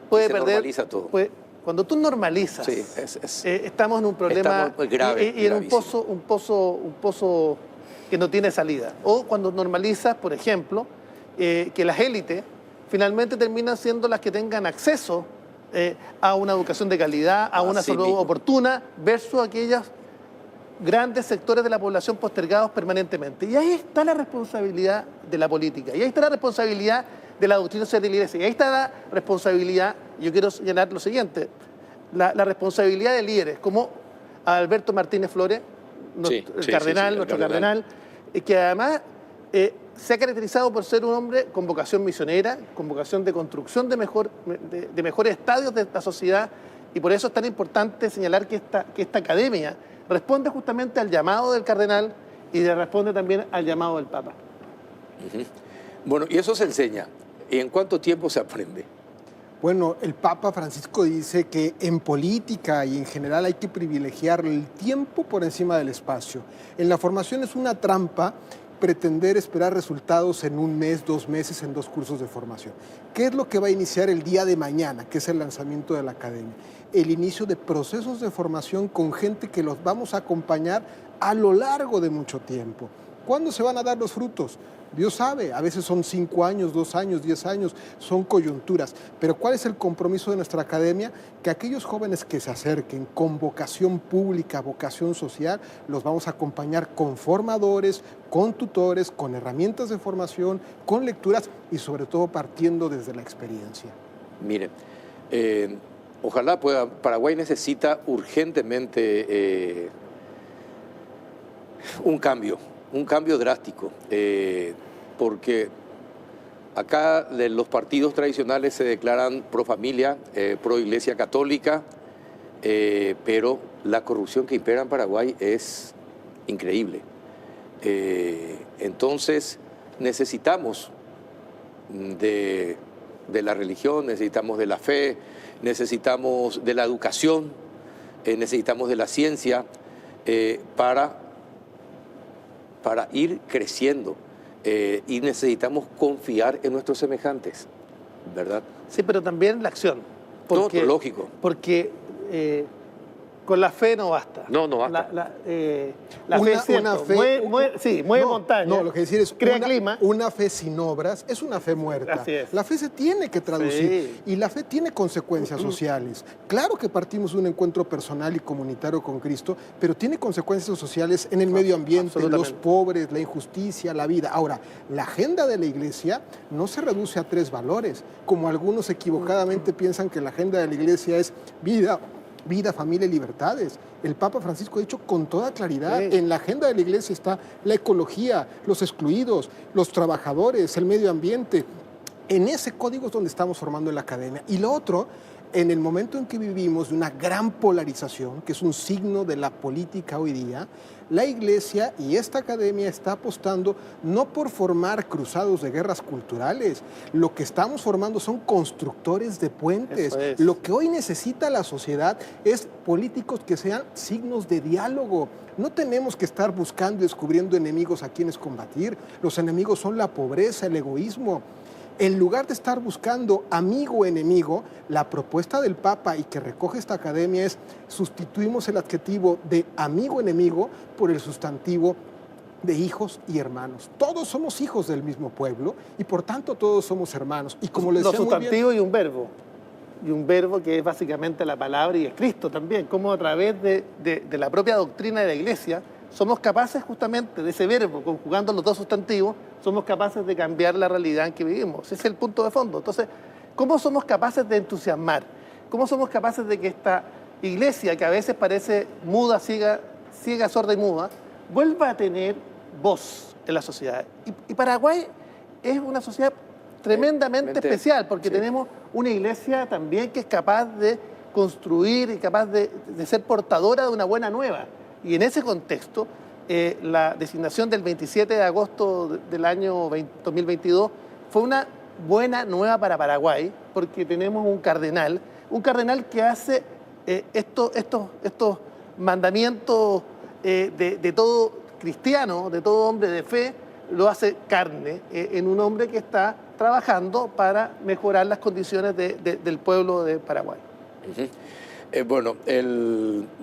Puede se perder, normaliza todo. Cuando tú normalizas, Sí, estamos en un problema estamos grave, y en un gravísimo. pozo que no tiene salida. O cuando normalizas, por ejemplo, que las élites finalmente terminan siendo las que tengan acceso a una educación de calidad, a una Así salud mismo. oportuna, versus aquellos grandes sectores de la población postergados permanentemente. Y ahí está la responsabilidad de la política, y ahí está la responsabilidad de la doctrina social de la Iglesia, y ahí está la responsabilidad, yo quiero señalar lo siguiente, la responsabilidad de líderes, como Alberto Martínez Flores, nuestro cardenal, que además se ha caracterizado por ser un hombre con vocación misionera, con vocación de construcción de mejores estadios de la sociedad, y por eso es tan importante señalar que esta academia responde justamente al llamado del cardenal y responde también al llamado del Papa. Bueno, y eso se enseña. ¿Y en cuánto tiempo se aprende? Bueno, el Papa Francisco dice que en política y en general hay que privilegiar el tiempo por encima del espacio. En la formación es una trampa pretender esperar resultados en un mes, 2 meses, en 2 cursos de formación. ¿Qué es lo que va a iniciar el día de mañana, que es el lanzamiento de la academia? El inicio de procesos de formación con gente que los vamos a acompañar a lo largo de mucho tiempo. ¿Cuándo se van a dar los frutos? Dios sabe, a veces son 5 años, 2 años, 10 años, son coyunturas. Pero ¿cuál es el compromiso de nuestra academia? Que aquellos jóvenes que se acerquen con vocación pública, vocación social, los vamos a acompañar con formadores, con tutores, con herramientas de formación, con lecturas y sobre todo partiendo desde la experiencia. Mire, ojalá pueda, Paraguay necesita urgentemente un cambio drástico, porque acá los partidos tradicionales se declaran pro familia, pro iglesia católica, pero la corrupción que impera en Paraguay es increíble. Entonces necesitamos de la religión, necesitamos de la fe, necesitamos de la educación, necesitamos de la ciencia para ir creciendo, y necesitamos confiar en nuestros semejantes, ¿verdad? Sí, pero también la acción. Porque, no, lógico. Porque con la fe no basta. No basta. La fe es cierto, mueve montañas. No, lo que decir es crea clima. Una fe sin obras es una fe muerta. Así es. La fe se tiene que traducir, sí. Y la fe tiene consecuencias sociales. Claro que partimos de un encuentro personal y comunitario con Cristo, pero tiene consecuencias sociales en el medio ambiente, los pobres, la injusticia, la vida. Ahora, la agenda de la Iglesia no se reduce a 3 valores, como algunos equivocadamente piensan que la agenda de la Iglesia es vida, familia y libertades. El Papa Francisco ha dicho con toda claridad, en la agenda de la Iglesia está la ecología, los excluidos, los trabajadores, el medio ambiente. En ese código es donde estamos formando la academia. Y lo otro, en el momento en que vivimos de una gran polarización, que es un signo de la política hoy día, la Iglesia y esta academia está apostando no por formar cruzados de guerras culturales, lo que estamos formando son constructores de puentes. Eso es. Lo que hoy necesita la sociedad es políticos que sean signos de diálogo. No tenemos que estar buscando y descubriendo enemigos a quienes combatir. Los enemigos son la pobreza, el egoísmo. En lugar de estar buscando amigo o enemigo, la propuesta del Papa y que recoge esta academia es sustituimos el adjetivo de amigo-enemigo por el sustantivo de hijos y hermanos. Todos somos hijos del mismo pueblo y por tanto todos somos hermanos. Y como les Los decía muy bien, sustantivos y un verbo. Y un verbo que es básicamente la palabra y es Cristo también, como a través de la propia doctrina de la Iglesia somos capaces justamente de ese verbo, conjugando los 2 sustantivos, somos capaces de cambiar la realidad en que vivimos. Ese es el punto de fondo. Entonces, ¿cómo somos capaces de entusiasmar? ¿Cómo somos capaces de que esta Iglesia, que a veces parece muda, ciega, sorda y muda, vuelva a tener voz en la sociedad? Y Paraguay es una sociedad tremendamente especial, porque tenemos una iglesia también que es capaz de construir y capaz de ser portadora de una buena nueva. Y en ese contexto, la designación del 27 de agosto del año 2022 fue una buena nueva para Paraguay, porque tenemos un cardenal que hace estos mandamientos de todo cristiano, de todo hombre de fe, lo hace carne en un hombre que está trabajando para mejorar las condiciones del pueblo de Paraguay. Bueno,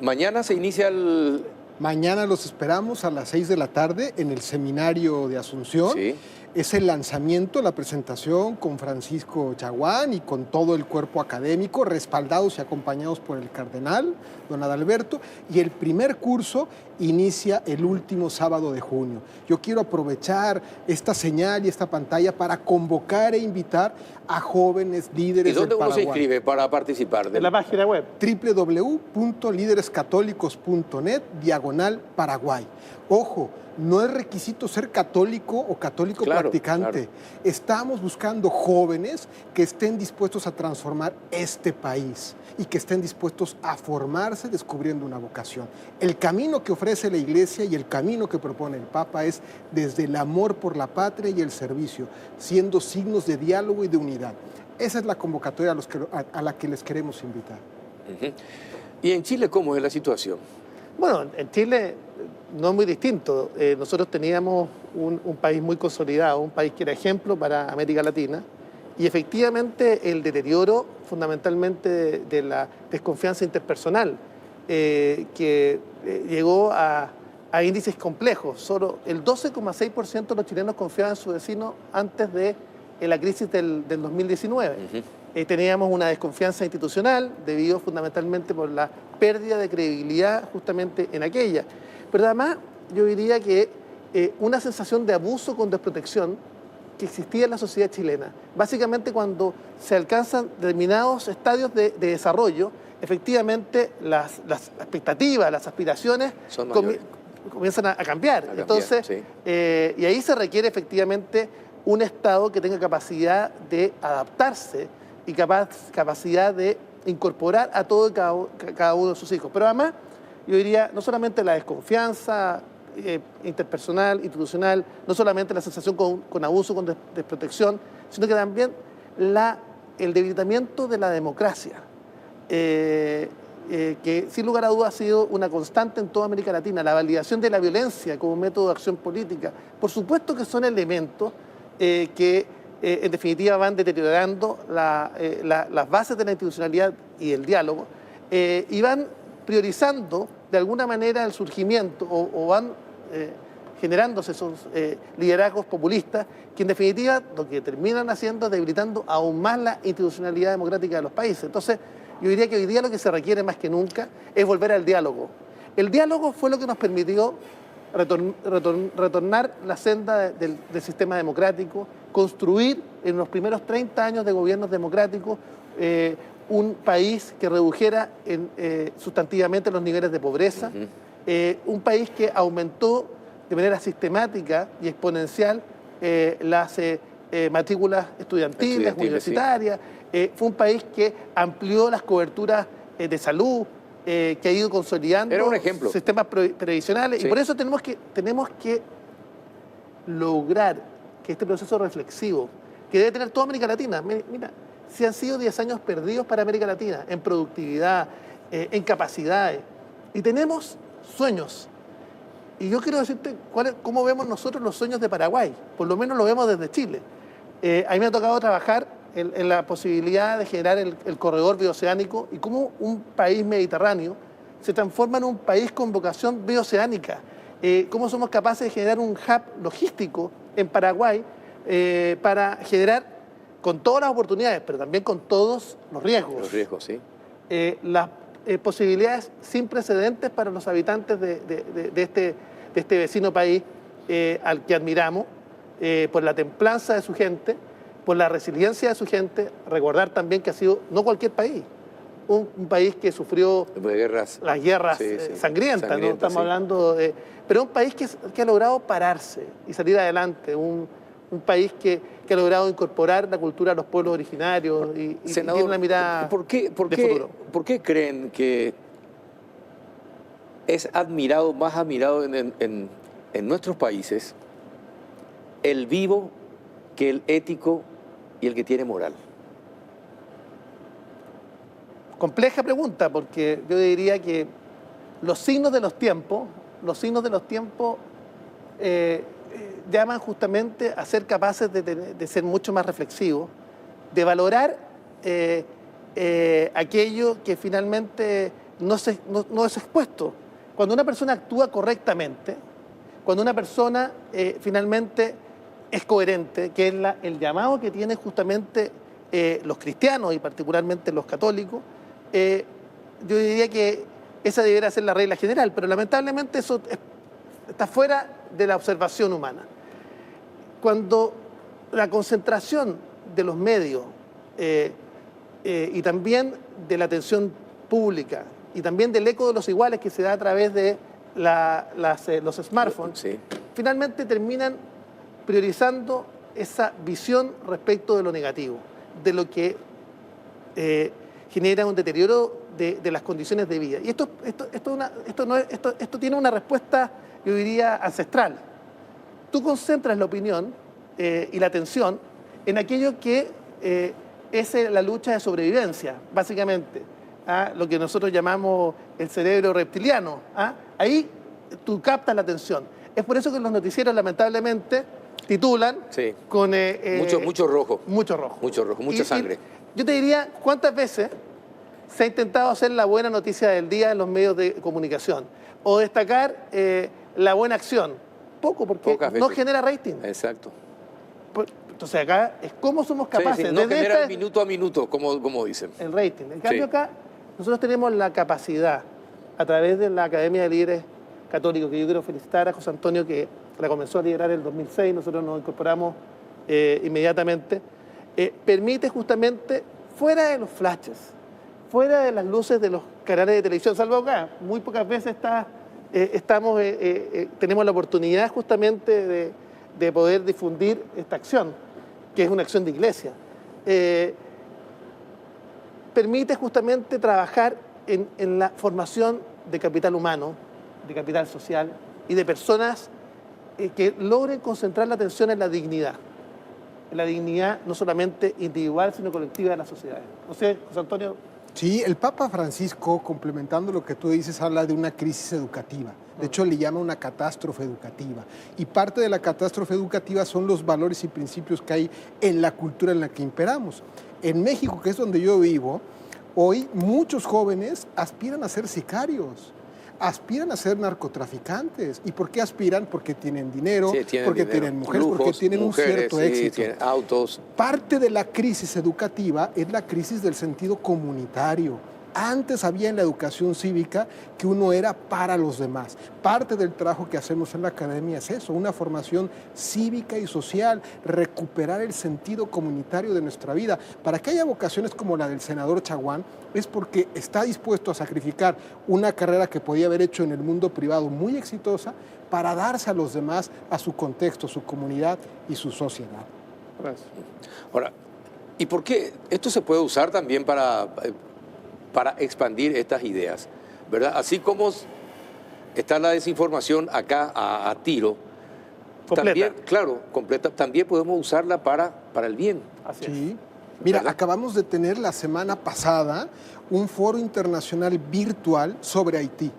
mañana se inicia el... Mañana los esperamos a las 6 de la tarde en el Seminario de Asunción. Sí. Es el lanzamiento, la presentación con Francisco Chaguán y con todo el cuerpo académico, respaldados y acompañados por el cardenal, don Adalberto, y el primer curso inicia el último sábado de junio. Yo quiero aprovechar esta señal y esta pantalla para convocar e invitar a jóvenes líderes del Paraguay. ¿Y dónde uno se inscribe para participar? En la página web. www.liderescatólicos.net/Paraguay. Ojo, no es requisito ser católico o católico practicante. Claro. Estamos buscando jóvenes que estén dispuestos a transformar este país y que estén dispuestos a formarse descubriendo una vocación. El camino que ofrece la Iglesia y el camino que propone el Papa es desde el amor por la patria y el servicio, siendo signos de diálogo y de unidad. Esa es la convocatoria a la que les queremos invitar. ¿Y en Chile cómo es la situación? Bueno, en Chile no es muy distinto. Nosotros teníamos un país muy consolidado, un país que era ejemplo para América Latina, y efectivamente el deterioro fundamentalmente de la desconfianza interpersonal, que llegó a índices complejos. Solo el 12,6% de los chilenos confiaban en su vecino antes de la crisis del 2019. Teníamos una desconfianza institucional debido fundamentalmente por la pérdida de credibilidad justamente en aquella. Pero además yo diría que una sensación de abuso con desprotección que existía en la sociedad chilena. Básicamente cuando se alcanzan determinados estadios de desarrollo, efectivamente las expectativas, las aspiraciones comienzan a cambiar. Entonces, sí. Y ahí se requiere efectivamente un Estado que tenga capacidad de adaptarse y capacidad de incorporar a todo y cada uno de sus hijos. Pero además, yo diría, no solamente la desconfianza interpersonal, institucional, no solamente la sensación con abuso, con desprotección, sino que también el debilitamiento de la democracia, que sin lugar a dudas ha sido una constante en toda América Latina, la validación de la violencia como método de acción política. Por supuesto que son elementos que en definitiva van deteriorando las bases de la institucionalidad y el diálogo, y van priorizando de alguna manera el surgimiento o van generándose esos liderazgos populistas que en definitiva lo que terminan haciendo es debilitando aún más la institucionalidad democrática de los países. Entonces yo diría que hoy día lo que se requiere más que nunca es volver al diálogo. El diálogo fue lo que nos permitió retornar la senda del sistema democrático, construir en los primeros 30 años de gobiernos democráticos un país que redujera sustantivamente los niveles de pobreza, un país que aumentó de manera sistemática y exponencial las matrículas estudiantiles, universitarias, fue un país que amplió las coberturas de salud, que ha ido consolidando sistemas previsionales. Sí. Y por eso tenemos que lograr que este proceso reflexivo, que debe tener toda América Latina, mira, si han sido 10 años perdidos para América Latina, en productividad, en capacidades, y tenemos sueños. Y yo quiero decirte cómo vemos nosotros los sueños de Paraguay, por lo menos lo vemos desde Chile. A mí me ha tocado trabajar en la posibilidad de generar el corredor bioceánico y cómo un país mediterráneo se transforma en un país con vocación bioceánica. Cómo somos capaces de generar un hub logístico en Paraguay para generar, con todas las oportunidades, pero también con todos los riesgos. Los riesgos, sí. Las posibilidades sin precedentes para los habitantes de este vecino país al que admiramos, por la templanza de su gente, por la resiliencia de su gente. Recordar también que ha sido no cualquier país, un país que sufrió las guerras sangrientas, ¿no? Estamos hablando de... Pero un país que ha logrado pararse y salir adelante, un un país que ha logrado incorporar la cultura a los pueblos originarios y Senador, tiene una mirada ¿por de futuro. ¿por qué creen que es admirado, más admirado en nuestros países el vivo que el ético y el que tiene moral? Compleja pregunta, porque yo diría que los signos de los tiempos llaman justamente a ser capaces de ser mucho más reflexivos, de valorar aquello que finalmente no es expuesto. Cuando una persona actúa correctamente, cuando una persona finalmente es coherente, que es el llamado que tienen justamente los cristianos y particularmente los católicos, yo diría que esa debería ser la regla general, pero lamentablemente eso está fuera de la observación humana. Cuando la concentración de los medios y también de la atención pública y también del eco de los iguales que se da a través de los smartphones, Sí. finalmente terminan priorizando esa visión respecto de lo negativo, de lo que genera un deterioro de las condiciones de vida. Y esto tiene una respuesta, yo diría, ancestral. Tú concentras la opinión y la atención en aquello que es la lucha de sobrevivencia, básicamente, lo que nosotros llamamos el cerebro reptiliano. Ahí tú captas la atención. Es por eso que los noticieros, lamentablemente, titulan Sí. con... Mucho rojo. Mucho rojo. Mucho rojo, mucha sangre. Yo te diría, ¿cuántas veces se ha intentado hacer la buena noticia del día en los medios de comunicación? O destacar la buena acción. Poco, porque Pocas no veces. genera rating. Exacto. Entonces acá es cómo somos Sí, capaces no desde genera minuto a minuto, como dicen. el rating. En cambio Sí. acá nosotros tenemos la capacidad, a través de la Academia de Líderes Católicos, que yo quiero felicitar a José Antonio, que la comenzó a liderar en el 2006, nosotros nos incorporamos inmediatamente, permite justamente, fuera de los flashes, fuera de las luces de los canales de televisión, salvo acá, muy pocas veces tenemos la oportunidad justamente de poder difundir esta acción, que es una acción de iglesia. Permite justamente trabajar en la formación de capital humano, de capital social y de personas que logren concentrar la atención en la dignidad no solamente individual, sino colectiva de las sociedades. No sé, José Antonio. Sí, el Papa Francisco, complementando lo que tú dices, habla de una crisis educativa. De hecho, le llama una catástrofe educativa. Y parte de la catástrofe educativa son los valores y principios que hay en la cultura en la que imperamos. En México, que es donde yo vivo, hoy muchos jóvenes aspiran a ser sicarios, aspiran a ser narcotraficantes. ¿Y por qué aspiran? Porque tienen dinero, porque tienen mujeres, lujos, porque tienen mujeres, un cierto sí, éxito. tienen autos. Parte de la crisis educativa es la crisis del sentido comunitario. Antes había en la educación cívica que uno era para los demás. Parte del trabajo que hacemos en la academia es eso, una formación cívica y social, recuperar el sentido comunitario de nuestra vida. Para que haya vocaciones como la del senador Chaguán, es porque está dispuesto a sacrificar una carrera que podía haber hecho en el mundo privado muy exitosa para darse a los demás, a su contexto, su comunidad y su sociedad. Gracias. Ahora, ¿y por qué esto se puede usar también para expandir estas ideas, ¿verdad? Así como está la desinformación acá a tiro, Completa. también, claro, completa, también podemos usarla para el bien. Así Sí. Mira, ¿Verdad? acabamos de tener la semana pasada un foro internacional virtual sobre Haití.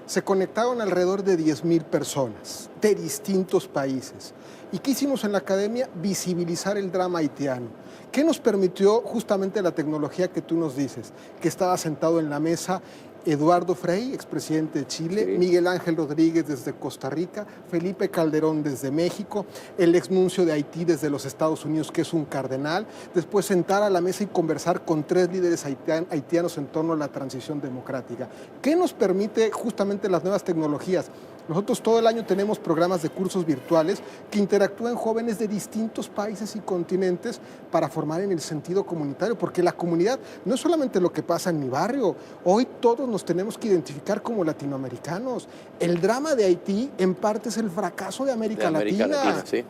Se conectaron alrededor de 10,000 personas de distintos países. ¿Y qué hicimos en la academia? Visibilizar el drama haitiano. ¿Qué nos permitió justamente la tecnología que tú nos dices? Que estaba sentado en la mesa Eduardo Frei, expresidente de Chile, Sí. Miguel Ángel Rodríguez desde Costa Rica, Felipe Calderón desde México, el exnuncio de Haití desde los Estados Unidos, que es un cardenal, después sentar a la mesa y conversar con 3 líderes haitianos en torno a la transición democrática. ¿Qué nos permite justamente las nuevas tecnologías? Nosotros todo el año tenemos programas de cursos virtuales que interactúan jóvenes de distintos países y continentes para formar en el sentido comunitario, porque la comunidad no es solamente lo que pasa en mi barrio, hoy todos nos tenemos que identificar como latinoamericanos. El drama de Haití en parte es el fracaso de América Latina. Sí.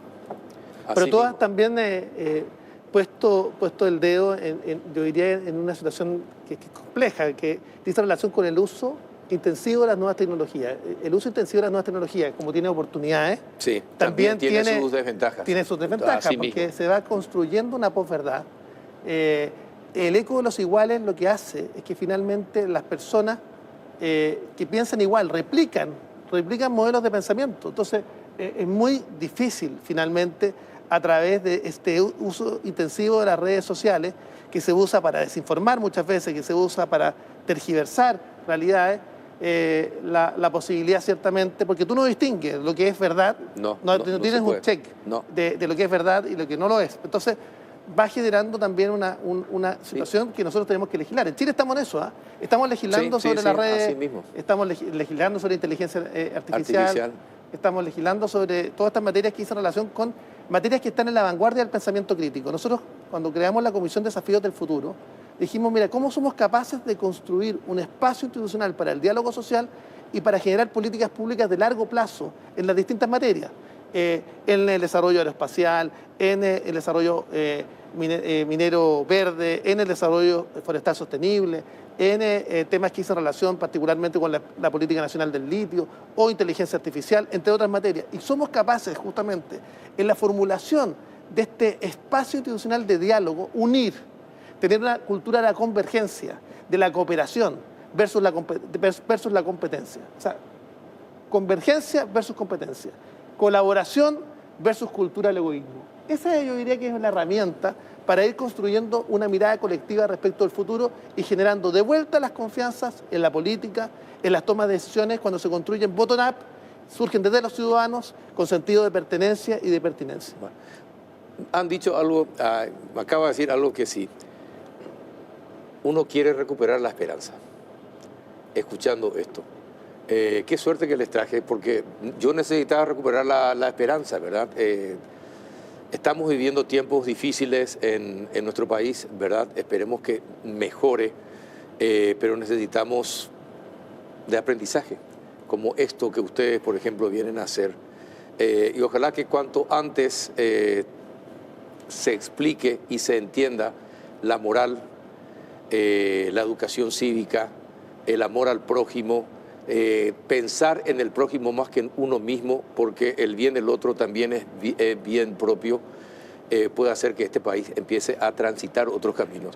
Pero Así tú has mismo. también puesto el dedo, yo diría, en una situación que es compleja, que dice relación con el uso intensivo de las nuevas tecnologías. El uso intensivo de las nuevas tecnologías, como tiene oportunidades, Sí, también tiene sus desventajas. tiene sus desventajas, Así porque mismo. se va construyendo una posverdad. El eco de los iguales lo que hace es que finalmente las personas que piensan igual replican modelos de pensamiento. Entonces, es muy difícil finalmente a través de este uso intensivo de las redes sociales, que se usa para desinformar muchas veces, que se usa para tergiversar realidades, la posibilidad ciertamente, porque tú no distingues lo que es verdad, No tienes se un puede. check No. de lo que es verdad y lo que no lo es. Entonces, va generando también una situación que nosotros tenemos que legislar. En Chile estamos en eso, ¿ah? Estamos legislando Sí, sobre las redes, así mismo. estamos legislando sobre inteligencia artificial, estamos legislando sobre todas estas materias que dicen relación con materias que están en la vanguardia del pensamiento crítico. Nosotros, cuando creamos la Comisión Desafíos del Futuro, dijimos, mira, ¿cómo somos capaces de construir un espacio institucional para el diálogo social y para generar políticas públicas de largo plazo en las distintas materias? En el desarrollo aeroespacial, en el desarrollo minero verde, en el desarrollo forestal sostenible, en temas que hacen relación particularmente con la política nacional del litio o inteligencia artificial, entre otras materias. Y somos capaces justamente en la formulación de este espacio institucional de diálogo, unir, tener una cultura de la convergencia, de la cooperación versus la competencia. O sea, convergencia versus competencia, colaboración versus cultura del egoísmo. Esa yo diría que es la herramienta para ir construyendo una mirada colectiva respecto al futuro y generando de vuelta las confianzas en la política, en las tomas de decisiones cuando se construyen bottom-up, surgen desde los ciudadanos con sentido de pertenencia y de pertinencia. Bueno, han dicho algo, me acaba de decir algo que sí. Uno quiere recuperar la esperanza, escuchando esto. Qué suerte que les traje, porque yo necesitaba recuperar la esperanza, ¿verdad? Estamos viviendo tiempos difíciles en nuestro país, ¿verdad? Esperemos que mejore, pero necesitamos de aprendizaje, como esto que ustedes, por ejemplo, vienen a hacer. Y ojalá que cuanto antes se explique y se entienda la moral, la educación cívica, el amor al prójimo, pensar en el prójimo más que en uno mismo, porque el bien del otro también es bien propio, puede hacer que este país empiece a transitar otros caminos.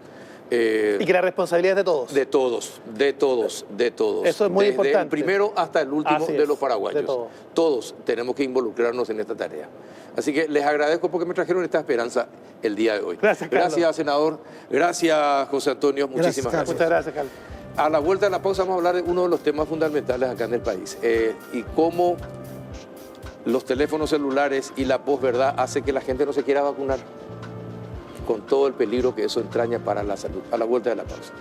Y que la responsabilidad es de todos. De todos, de todos, de todos. Eso es muy Desde importante. el primero hasta el último Así de es, los paraguayos. de todos. Todos tenemos que involucrarnos en esta tarea. Así que les agradezco porque me trajeron esta esperanza el día de hoy. Gracias, Carlos. Gracias, senador. Gracias, José Antonio. Muchísimas Carlos. gracias. Muchas gracias, Carlos. A la vuelta de la pausa vamos a hablar de uno de los temas fundamentales acá en el país y cómo los teléfonos celulares y la posverdad hace que la gente no se quiera vacunar, con todo el peligro que eso entraña para la salud. A la vuelta de la pausa.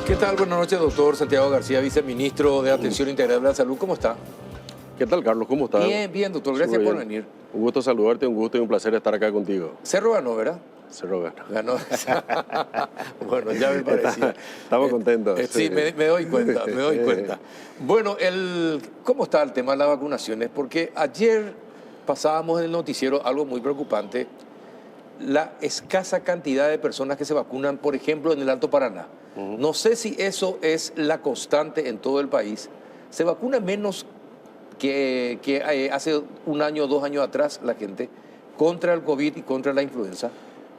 ¿Qué tal? Buenas noches, doctor Santiago García, viceministro de Atención Integral de la Salud. ¿Cómo está? ¿Qué tal, Carlos? ¿Cómo estás? Bien, bien, doctor. Gracias Súper por bien. venir. Un gusto saludarte, un gusto y un placer estar acá contigo. Cerro ganó, ¿verdad? Cerro gana. Ganó. Bueno, ya me parecía. Estamos contentos. Sí, me doy cuenta, me doy cuenta. Bueno, ¿cómo está el tema de las vacunaciones? Porque ayer pasábamos en el noticiero algo muy preocupante, la escasa cantidad de personas que se vacunan, por ejemplo, en el Alto Paraná. No sé si eso es la constante en todo el país. Se vacuna menos que hace un año o 2 años atrás la gente contra el COVID y contra la influenza.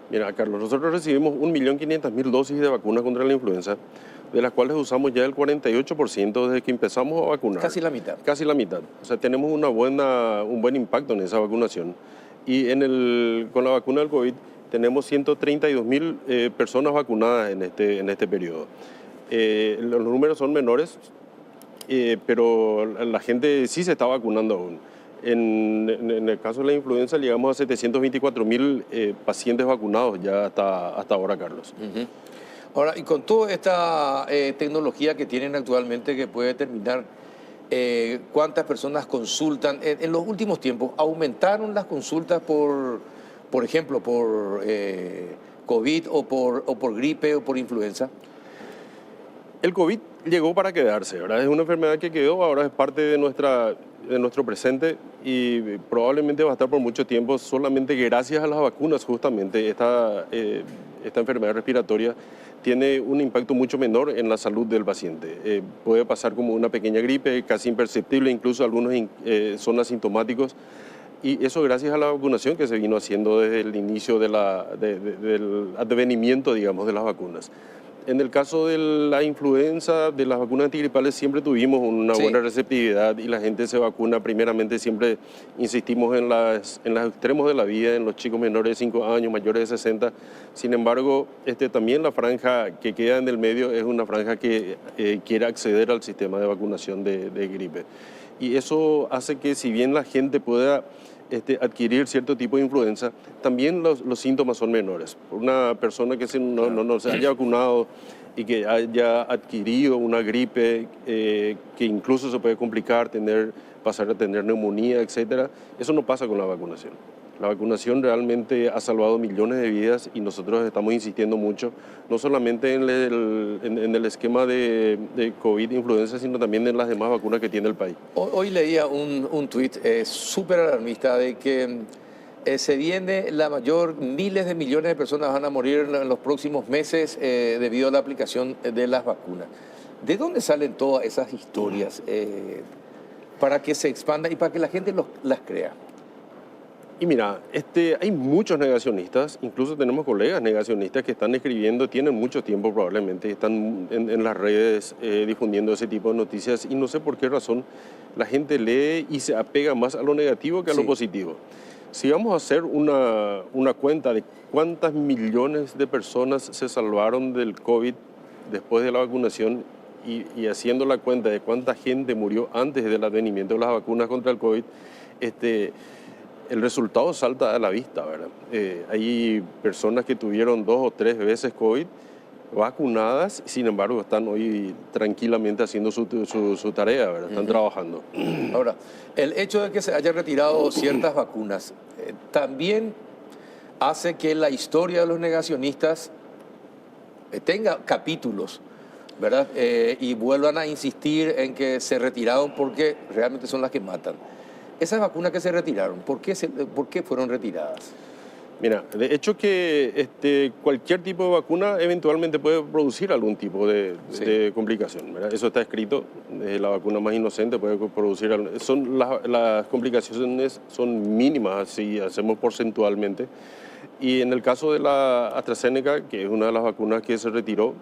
Mira, Carlos, nosotros recibimos 1.500.000 dosis de vacunas contra la influenza, de las cuales usamos ya el 48% desde que empezamos a vacunar. Casi la mitad. Casi la mitad. O sea, tenemos un buen impacto en esa vacunación. Y con la vacuna del COVID tenemos 132.000 personas vacunadas en este periodo. Los números son menores, pero la gente sí se está vacunando aún. En el caso de la influenza llegamos a 724.000 pacientes vacunados ya hasta ahora, Carlos. Uh-huh. Ahora, y con toda esta tecnología que tienen actualmente que puede determinar cuántas personas consultan, en los últimos tiempos, ¿aumentaron las consultas por por ejemplo, por COVID o por gripe o por influenza? El COVID llegó para quedarse, ¿verdad? Es una enfermedad que quedó, ahora es parte de nuestro presente y probablemente va a estar por mucho tiempo, solamente gracias a las vacunas justamente. Esta enfermedad respiratoria tiene un impacto mucho menor en la salud del paciente. Puede pasar como una pequeña gripe, casi imperceptible, incluso algunos son asintomáticos. Y eso gracias a la vacunación que se vino haciendo desde el inicio del advenimiento, digamos, de las vacunas. En el caso de la influenza, de las vacunas antigripales, siempre tuvimos una buena receptividad y la gente se vacuna. Primeramente, siempre insistimos en los extremos de la vida, en los chicos menores de 5 años, mayores de 60. Sin embargo, también la franja que queda en el medio es una franja que quiere acceder al sistema de vacunación de gripe. Y eso hace que, si bien la gente pueda adquirir cierto tipo de influenza, también los síntomas son menores. Una persona que no se haya vacunado y que haya adquirido una gripe que incluso se puede complicar, pasar a tener neumonía, etc., eso no pasa con la vacunación. La vacunación realmente ha salvado millones de vidas y nosotros estamos insistiendo mucho, no solamente en el esquema de COVID, influenza, sino también en las demás vacunas que tiene el país. Hoy leía un tuit súper alarmista de que se viene miles de millones de personas van a morir en los próximos meses debido a la aplicación de las vacunas. ¿De dónde salen todas esas historias para que se expanda y para que la gente las crea? Y mira, hay muchos negacionistas, incluso tenemos colegas negacionistas que están escribiendo, tienen mucho tiempo probablemente, están en las redes difundiendo ese tipo de noticias y no sé por qué razón la gente lee y se apega más a lo negativo que a lo positivo. Si vamos a hacer una cuenta de cuántas millones de personas se salvaron del COVID después de la vacunación y haciendo la cuenta de cuánta gente murió antes del advenimiento de las vacunas contra el COVID, el resultado salta a la vista, ¿verdad? Hay personas que tuvieron 2 o 3 veces COVID vacunadas, sin embargo están hoy tranquilamente haciendo su tarea, ¿verdad? Están trabajando. Ahora, el hecho de que se hayan retirado ciertas vacunas también hace que la historia de los negacionistas tenga capítulos, ¿verdad? Y vuelvan a insistir en que se retiraron porque realmente son las que matan. Esas vacunas que se retiraron, ¿por qué fueron retiradas? Mira, de hecho que cualquier tipo de vacuna eventualmente puede producir algún tipo de complicación, ¿verdad? Eso está escrito, la vacuna más inocente puede producir, las complicaciones son mínimas si hacemos porcentualmente. Y en el caso de la AstraZeneca, que es una de las vacunas que se retiró,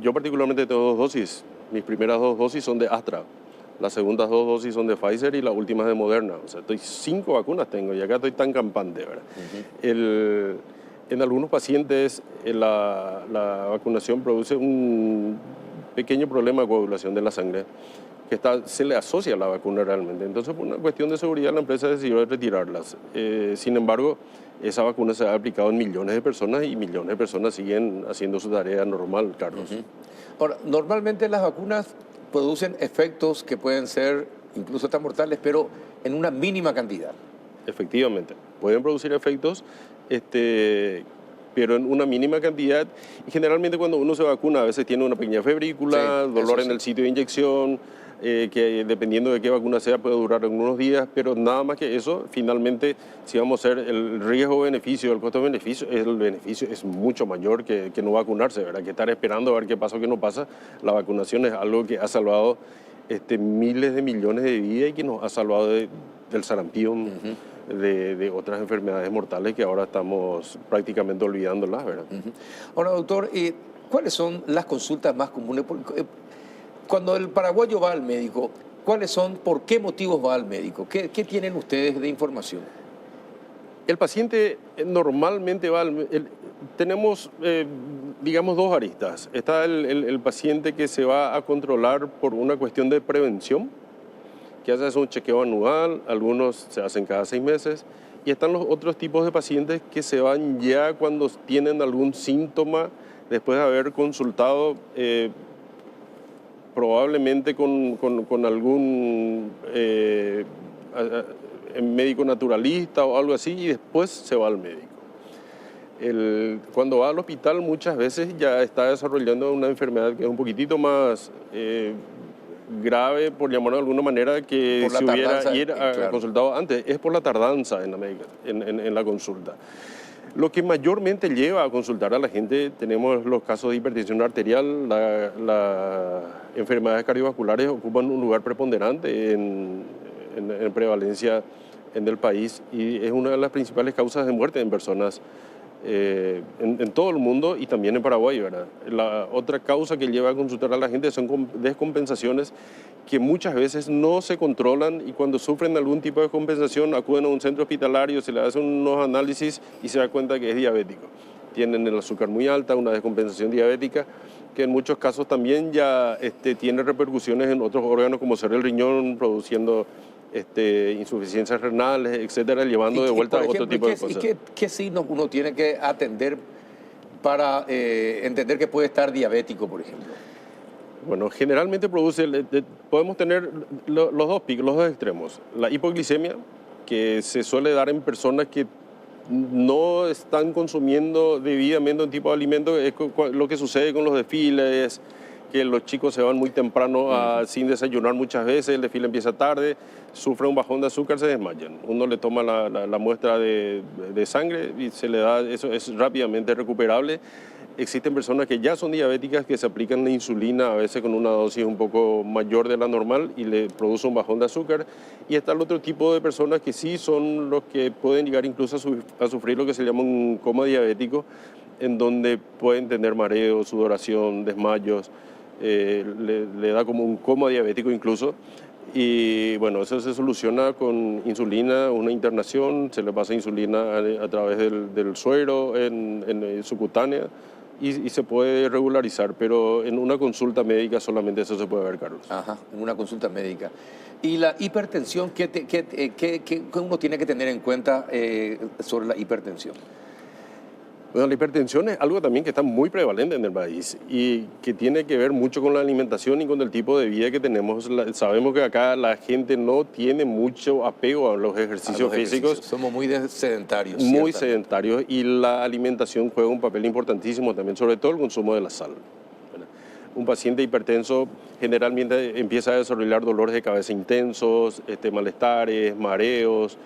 yo particularmente tengo 2 dosis, mis primeras 2 dosis son de Astra. Las segundas 2 dosis son de Pfizer y las últimas de Moderna. O sea, 5 vacunas tengo y acá estoy tan campante, ¿verdad? En algunos pacientes la vacunación produce un pequeño problema de coagulación de la sangre que se le asocia a la vacuna realmente. Entonces, por una cuestión de seguridad, la empresa decidió retirarlas. Sin embargo, esa vacuna se ha aplicado en millones de personas y millones de personas siguen haciendo su tarea normal, Carlos. Ahora, normalmente las vacunas producen efectos que pueden ser incluso tan mortales, pero en una mínima cantidad. Efectivamente, pueden producir efectos, pero en una mínima cantidad. Y generalmente cuando uno se vacuna a veces tiene una pequeña febrícula, dolor en el sitio de inyección, que dependiendo de qué vacuna sea puede durar algunos días, pero nada más que eso. Finalmente, si vamos a hacer el riesgo-beneficio, el costo-beneficio, el beneficio es mucho mayor que no vacunarse, ¿verdad? Que estar esperando a ver qué pasa o qué no pasa. La vacunación es algo que ha salvado miles de millones de vidas y que nos ha salvado del sarampión, de otras enfermedades mortales que ahora estamos prácticamente olvidándolas, ¿verdad? Ahora, doctor, ¿cuáles son las consultas más comunes? Cuando el paraguayo va al médico, ¿por qué motivos va al médico? ¿Qué tienen ustedes de información? El paciente normalmente va tenemos, digamos, 2 aristas. Está el paciente que se va a controlar por una cuestión de prevención, que hace un chequeo anual, algunos se hacen cada 6 meses, y están los otros tipos de pacientes que se van ya cuando tienen algún síntoma, después de haber consultado probablemente con algún médico naturalista o algo así y después se va al médico. Cuando va al hospital muchas veces ya está desarrollando una enfermedad que es un poquitito más grave, por llamarlo de alguna manera, que Por la si hubiera tardanza, ir a claro. consultado antes. Es por la tardanza en la consulta. Lo que mayormente lleva a consultar a la gente, tenemos los casos de hipertensión arterial, las enfermedades cardiovasculares ocupan un lugar preponderante en prevalencia en el país y es una de las principales causas de muerte en personas en todo el mundo y también en Paraguay, ¿verdad? La otra causa que lleva a consultar a la gente son descompensaciones que muchas veces no se controlan y cuando sufren algún tipo de compensación acuden a un centro hospitalario, se le hacen unos análisis y se da cuenta que es diabético. Tienen el azúcar muy alta, una descompensación diabética, que en muchos casos también ya tiene repercusiones en otros órganos como ser el riñón, produciendo insuficiencias renales, etcétera, llevando de vuelta a otro tipo de cosas. ¿Qué signos uno tiene que atender para entender que puede estar diabético, por ejemplo? Bueno, generalmente podemos tener los dos picos, los dos extremos. La hipoglicemia, que se suele dar en personas que no están consumiendo debidamente un tipo de alimento, es lo que sucede con los desfiles, que los chicos se van muy temprano sin desayunar muchas veces, el desfile empieza tarde, sufren un bajón de azúcar, se desmayan. Uno le toma la muestra de sangre y se le da, eso es rápidamente recuperable. Existen personas que ya son diabéticas que se aplican la insulina a veces con una dosis un poco mayor de la normal y le produce un bajón de azúcar. Y está el otro tipo de personas que sí son los que pueden llegar incluso a sufrir lo que se llama un coma diabético, en donde pueden tener mareos, sudoración, desmayos, le da como un coma diabético incluso. Y bueno, eso se soluciona con insulina, una internación, se le pasa insulina a través del suero en subcutánea y se puede regularizar, pero en una consulta médica solamente eso se puede ver, Carlos. Ajá, en una consulta médica. ¿Y la hipertensión, qué uno tiene que tener en cuenta sobre la hipertensión? Bueno, la hipertensión es algo también que está muy prevalente en el país y que tiene que ver mucho con la alimentación y con el tipo de vida que tenemos. Sabemos que acá la gente no tiene mucho apego a los ejercicios físicos. Somos muy sedentarios. Muy sedentarios y la alimentación juega un papel importantísimo también, sobre todo el consumo de la sal. Un paciente hipertenso generalmente empieza a desarrollar dolores de cabeza intensos, malestares, mareos,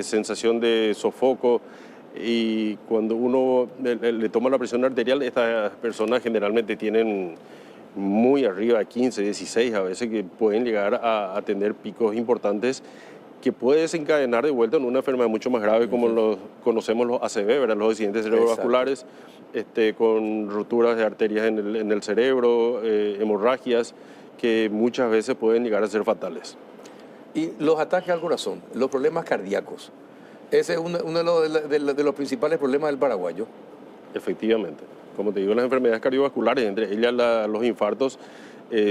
sensación de sofoco. Y cuando uno le toma la presión arterial, estas personas generalmente tienen muy arriba de 15, 16, a veces que pueden llegar a tener picos importantes que puede desencadenar de vuelta en una enfermedad mucho más grave como conocemos los ACV, ¿verdad? Los accidentes cerebrovasculares, con rupturas de arterias en el cerebro, hemorragias que muchas veces pueden llegar a ser fatales. Y los ataques al corazón, los problemas cardíacos. Ese es uno de los principales problemas del paraguayo. Efectivamente. Como te digo, las enfermedades cardiovasculares, entre ellas los infartos,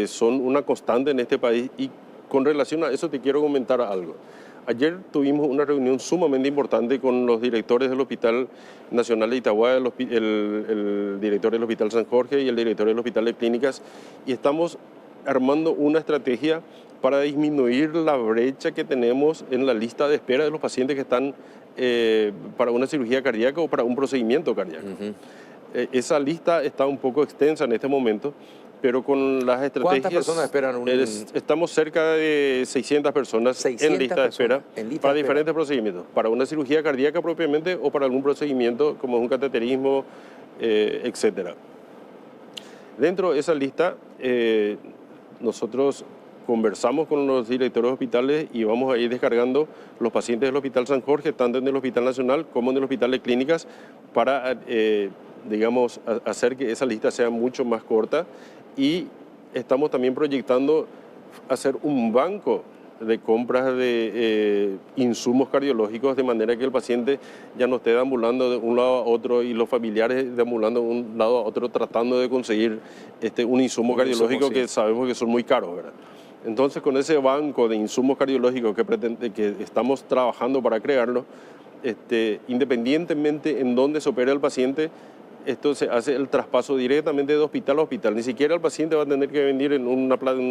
son una constante en este país. Y con relación a eso te quiero comentar algo. Ayer tuvimos una reunión sumamente importante con los directores del Hospital Nacional de Itagüá, el director del Hospital San Jorge y el director del Hospital de Clínicas, y estamos armando una estrategia para disminuir la brecha que tenemos en la lista de espera de los pacientes que están para una cirugía cardíaca o para un procedimiento cardíaco. Esa lista está un poco extensa en este momento, pero con las estrategias... ¿Cuántas personas esperan Estamos cerca de 600 personas 600 en lista de espera para diferentes procedimientos, para una cirugía cardíaca propiamente o para algún procedimiento como un cateterismo, etcétera. Dentro de esa lista, nosotros conversamos con los directores de hospitales y vamos a ir descargando los pacientes del Hospital San Jorge, tanto en el Hospital Nacional como en el Hospital de Clínicas, para, digamos, hacer que esa lista sea mucho más corta. Y estamos también proyectando hacer un banco de compras de insumos cardiológicos, de manera que el paciente ya no esté deambulando de un lado a otro y los familiares deambulando de un lado a otro tratando de conseguir un insumo cardiológico que sabemos que son muy caros, ¿verdad? Entonces, con ese banco de insumos cardiológicos que estamos trabajando para crearlo, independientemente en dónde se opere el paciente, esto se hace el traspaso directamente de hospital a hospital. Ni siquiera el paciente va a tener que venir en un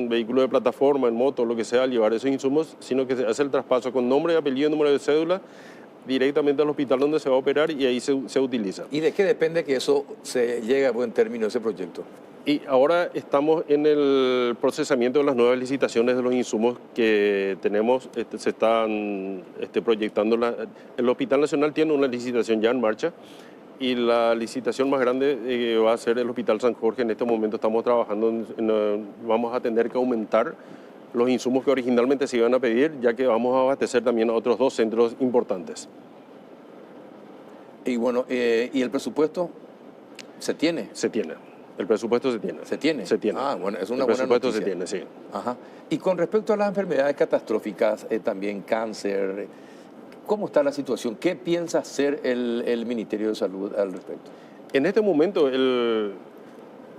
vehículo de plataforma, en moto, lo que sea, a llevar esos insumos, sino que se hace el traspaso con nombre, apellido, número de cédula, directamente al hospital donde se va a operar y ahí se utiliza. ¿Y de qué depende que eso se llegue a buen término, ese proyecto? Y ahora estamos en el procesamiento de las nuevas licitaciones de los insumos que tenemos. Se están proyectando. El Hospital Nacional tiene una licitación ya en marcha y la licitación más grande va a ser el Hospital San Jorge. En este momento estamos trabajando, vamos a tener que aumentar los insumos que originalmente se iban a pedir, ya que vamos a abastecer también a otros 2 centros importantes. Y bueno, ¿y el presupuesto se tiene? Se tiene. El presupuesto se tiene. ¿Se tiene? Se tiene. Ah, bueno, es una buena noticia. El presupuesto se tiene, sí. Ajá. Y con respecto a las enfermedades catastróficas, también cáncer, ¿cómo está la situación? ¿Qué piensa hacer el Ministerio de Salud al respecto? En este momento, el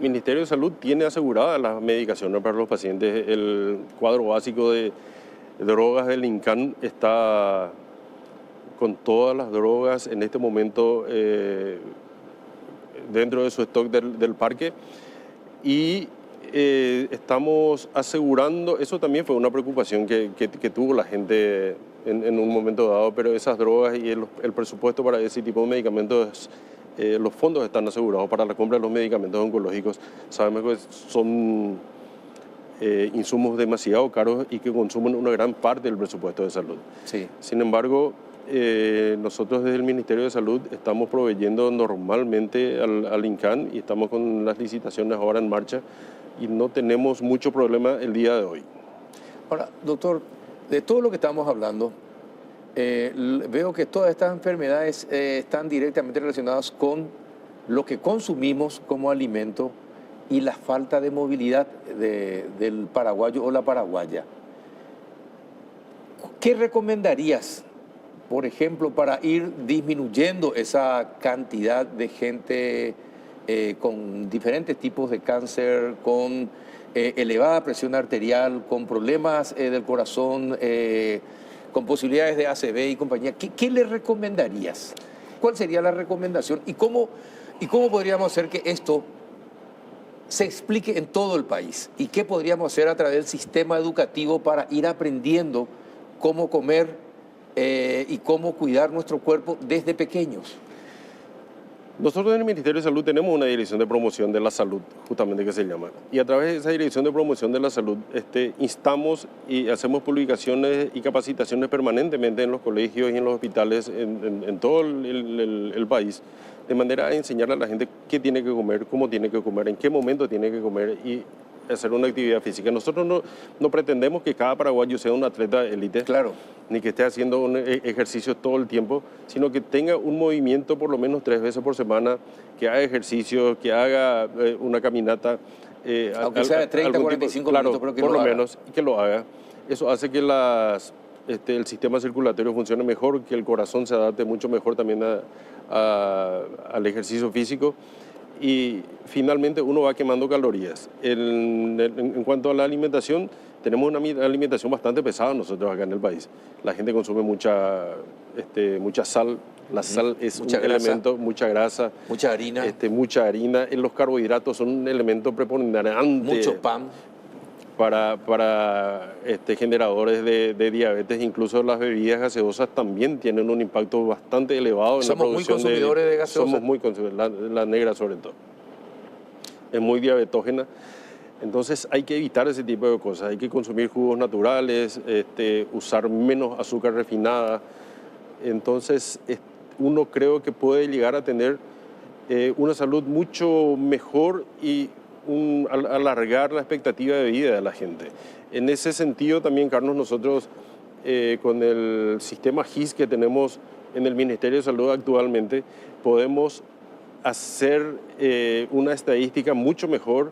Ministerio de Salud tiene aseguradas las medicaciones para los pacientes. El cuadro básico de drogas del INCAN está con todas las drogas en este momento dentro de su stock del parque y estamos asegurando, eso también fue una preocupación que tuvo la gente en un momento dado, pero esas drogas y el presupuesto para ese tipo de medicamentos, los fondos están asegurados para la compra de los medicamentos oncológicos. Sabemos que son insumos demasiado caros y que consumen una gran parte del presupuesto de salud. Sí. Sin embargo, nosotros desde el Ministerio de Salud estamos proveyendo normalmente al INCAN y estamos con las licitaciones ahora en marcha y no tenemos mucho problema el día de hoy. Ahora, doctor, de todo lo que estamos hablando, veo que todas estas enfermedades están directamente relacionadas con lo que consumimos como alimento y la falta de movilidad del paraguayo o la paraguaya. ¿Qué recomendarías, por ejemplo, para ir disminuyendo esa cantidad de gente con diferentes tipos de cáncer, con elevada presión arterial, con problemas del corazón, con posibilidades de ACV y compañía? ¿Qué le recomendarías? ¿Cuál sería la recomendación? ¿Y cómo podríamos hacer que esto se explique en todo el país? ¿Y qué podríamos hacer a través del sistema educativo para ir aprendiendo cómo comer y cómo cuidar nuestro cuerpo desde pequeños? Nosotros en el Ministerio de Salud tenemos una dirección de promoción de la salud, justamente que se llama. Y a través de esa dirección de promoción de la salud instamos y hacemos publicaciones y capacitaciones permanentemente en los colegios y en los hospitales en todo el país, de manera a enseñarle a la gente qué tiene que comer, cómo tiene que comer, en qué momento tiene que comer y hacer una actividad física. Nosotros no pretendemos que cada paraguayo sea un atleta élite, claro, ni que esté haciendo ejercicios todo el tiempo, sino que tenga un movimiento por lo menos 3 veces por semana, que haga ejercicio, que haga una caminata. Aunque sea de 30 a 45 claro, minutos, pero que por lo haga. menos, que lo haga. Eso hace que el sistema circulatorio funcione mejor, que el corazón se adapte mucho mejor también al ejercicio físico. Y finalmente uno va quemando calorías. En cuanto a la alimentación, tenemos una alimentación bastante pesada nosotros acá en el país. La gente consume mucha sal. La sal es mucha un grasa, elemento, mucha grasa. mucha harina. Mucha harina. Los carbohidratos son un elemento preponderante. Mucho pan. Para generadores de diabetes. Incluso las bebidas gaseosas también tienen un impacto bastante elevado en la producción. Somos muy consumidores de gaseosas. Somos muy consumidores, la negra sobre todo. Es muy diabetógena. Entonces hay que evitar ese tipo de cosas. Hay que consumir jugos naturales, usar menos azúcar refinada. Entonces uno creo que puede llegar a tener una salud mucho mejor y alargar la expectativa de vida de la gente. En ese sentido también, Carlos, nosotros con el sistema GIS que tenemos en el Ministerio de Salud actualmente, podemos hacer una estadística mucho mejor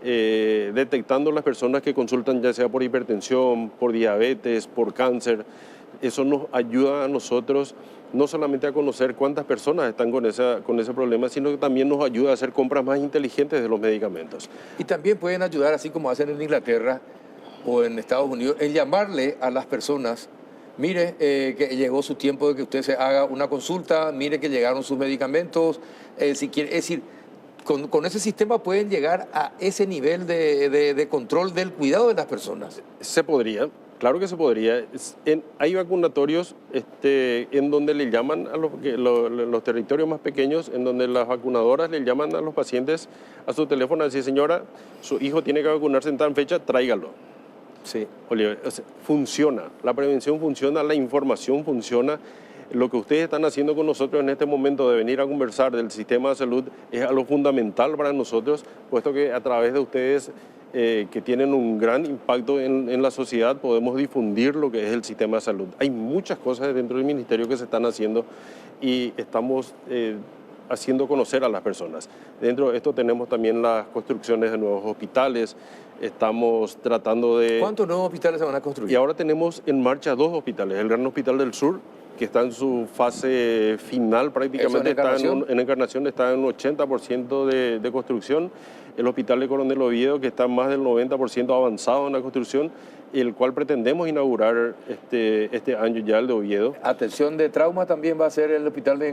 detectando las personas que consultan ya sea por hipertensión, por diabetes, por cáncer. Eso nos ayuda a nosotros no solamente a conocer cuántas personas están con ese problema, sino que también nos ayuda a hacer compras más inteligentes de los medicamentos. Y también pueden ayudar, así como hacen en Inglaterra o en Estados Unidos, en llamarle a las personas: mire que llegó su tiempo de que usted se haga una consulta, mire que llegaron sus medicamentos, Es decir, con ese sistema pueden llegar a ese nivel de control del cuidado de las personas. Se podría, claro que se podría. Hay vacunatorios en donde le llaman a los territorios más pequeños, en donde las vacunadoras le llaman a los pacientes a su teléfono a decir, señora, su hijo tiene que vacunarse en tal fecha, tráigalo. Sí. Oliver, funciona, la prevención funciona, la información funciona. Lo que ustedes están haciendo con nosotros en este momento de venir a conversar del sistema de salud es algo fundamental para nosotros, puesto que a través de ustedes que tienen un gran impacto en la sociedad podemos difundir lo que es el sistema de salud. Hay muchas cosas dentro del ministerio que se están haciendo y estamos haciendo conocer a las personas. Dentro de esto tenemos también las construcciones de nuevos hospitales, estamos tratando de... ¿Cuántos nuevos hospitales se van a construir? Y ahora tenemos en marcha 2 hospitales, el Gran Hospital del Sur, que está en su fase final prácticamente, en Encarnación está en un 80% de construcción, el Hospital de Coronel Oviedo que está más del 90% avanzado en la construcción, el cual pretendemos inaugurar este año ya, el de Oviedo. Atención de trauma también va a ser el Hospital de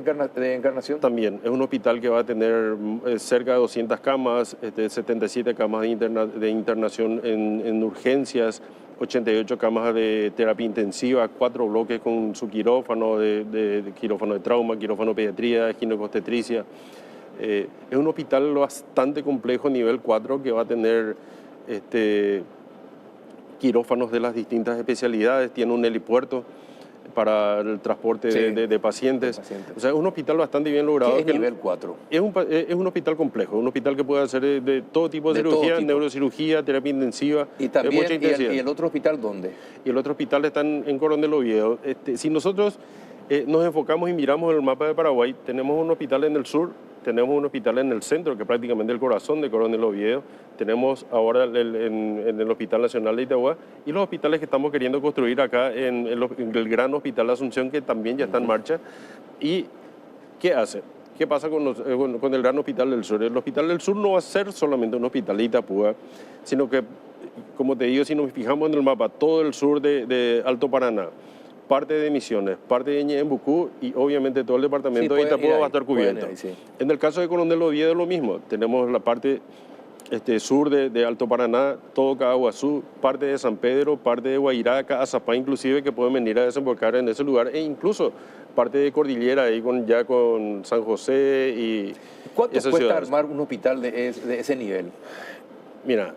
Encarnación. También, es un hospital que va a tener cerca de 200 camas, 77 camas de internación en urgencias, 88 camas de terapia intensiva, 4 bloques con su quirófano de quirófano de trauma, quirófano de pediatría, ginecobstetricia. Es un hospital bastante complejo, nivel 4, que va a tener quirófanos de las distintas especialidades, tiene un helipuerto para el transporte de pacientes. O sea, es un hospital bastante bien logrado. ¿Qué es nivel 4? Es un hospital complejo, un hospital que puede hacer de todo tipo de cirugía, neurocirugía, terapia intensiva. ¿Y también mucha intensidad. ¿Y el otro hospital dónde? Y el otro hospital está en Coronel Oviedo. Si nosotros nos enfocamos y miramos el mapa de Paraguay, tenemos un hospital en el sur, tenemos un hospital en el centro, que es prácticamente el corazón de Coronel Oviedo. Tenemos ahora en el Hospital Nacional de Itagua y los hospitales que estamos queriendo construir acá en el Gran Hospital de Asunción, que también ya está en marcha. ¿Y qué hace? ¿Qué pasa con el Gran Hospital del Sur? El Hospital del Sur no va a ser solamente un hospital de Itapúa, sino que, como te digo, si nos fijamos en el mapa, todo el sur de Alto Paraná, parte de Misiones, parte de Ñembucú y obviamente todo el departamento de Itapúa va a estar cubierto. En el caso de Coronel Oviedo es lo mismo, tenemos la parte sur de Alto Paraná, todo Caguazú, parte de San Pedro, parte de Guairaca, Azapá inclusive, que pueden venir a desembarcar en ese lugar, e incluso parte de Cordillera, ahí ya con San José y... ¿Cuánto cuesta armar un hospital de ese nivel? Mira,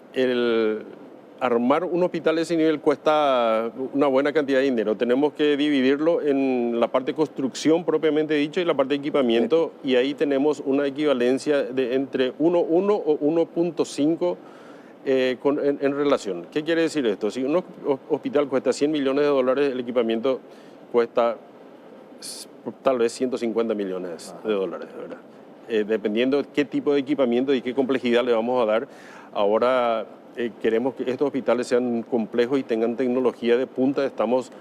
armar un hospital de ese nivel cuesta una buena cantidad de dinero. Tenemos que dividirlo en la parte de construcción propiamente dicho y la parte de equipamiento, y ahí tenemos una equivalencia de entre 1.1 o 1.5 en relación. ¿Qué quiere decir esto? Si un hospital cuesta $100 millones, el equipamiento cuesta tal vez $150 millones, ¿verdad? Dependiendo qué tipo de equipamiento y qué complejidad le vamos a dar. Ahora queremos que estos hospitales sean complejos y tengan tecnología de punta. Estamos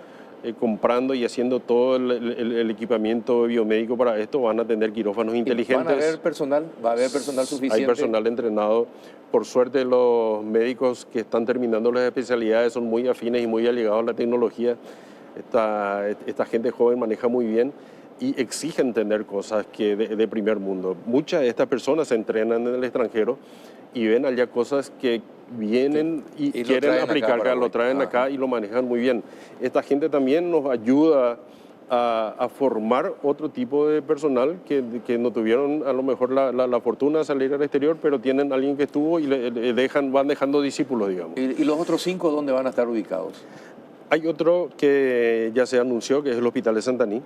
comprando y haciendo todo el equipamiento biomédico para esto. Van a tener quirófanos inteligentes. ¿Van a haber personal? ¿Va a haber personal suficiente? Hay personal entrenado. Por suerte, los médicos que están terminando las especialidades son muy afines y muy allegados a la tecnología. Esta gente joven maneja muy bien y exigen tener cosas de primer mundo. Muchas de estas personas se entrenan en el extranjero y ven allá cosas que vienen y quieren aplicar acá, lo traen acá y lo manejan muy bien. Esta gente también nos ayuda a formar otro tipo de personal que no tuvieron a lo mejor la fortuna de salir al exterior, pero tienen a alguien que estuvo y van dejando discípulos, digamos. ¿Y los otros 5 dónde van a estar ubicados? Hay otro que ya se anunció, que es el Hospital de Santaní,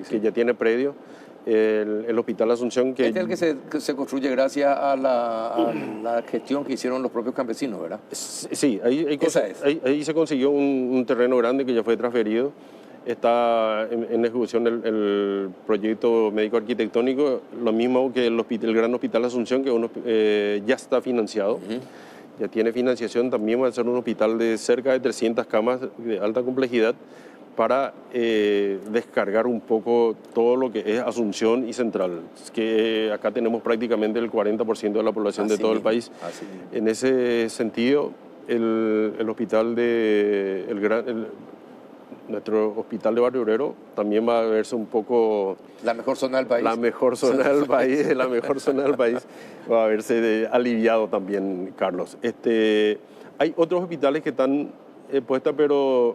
que ya tiene predio. El Hospital Asunción, que... Este es el que se construye gracias a la gestión que hicieron los propios campesinos, ¿verdad? Sí, ahí se consiguió un terreno grande que ya fue transferido. Está en ejecución el proyecto médico arquitectónico, lo mismo que el Gran Hospital Asunción, que ya está financiado. Ya tiene financiación. También va a ser un hospital de cerca de 300 camas de alta complejidad para descargar un poco todo lo que es Asunción y Central, que acá tenemos prácticamente el 40% de la población de todo el país. En ese sentido, el hospital Nuestro hospital de Barrio Obrero también va a verse un poco... La mejor zona del país. La mejor zona del país, la mejor zona del país va a verse aliviado también, Carlos. Hay otros hospitales que están puestas, pero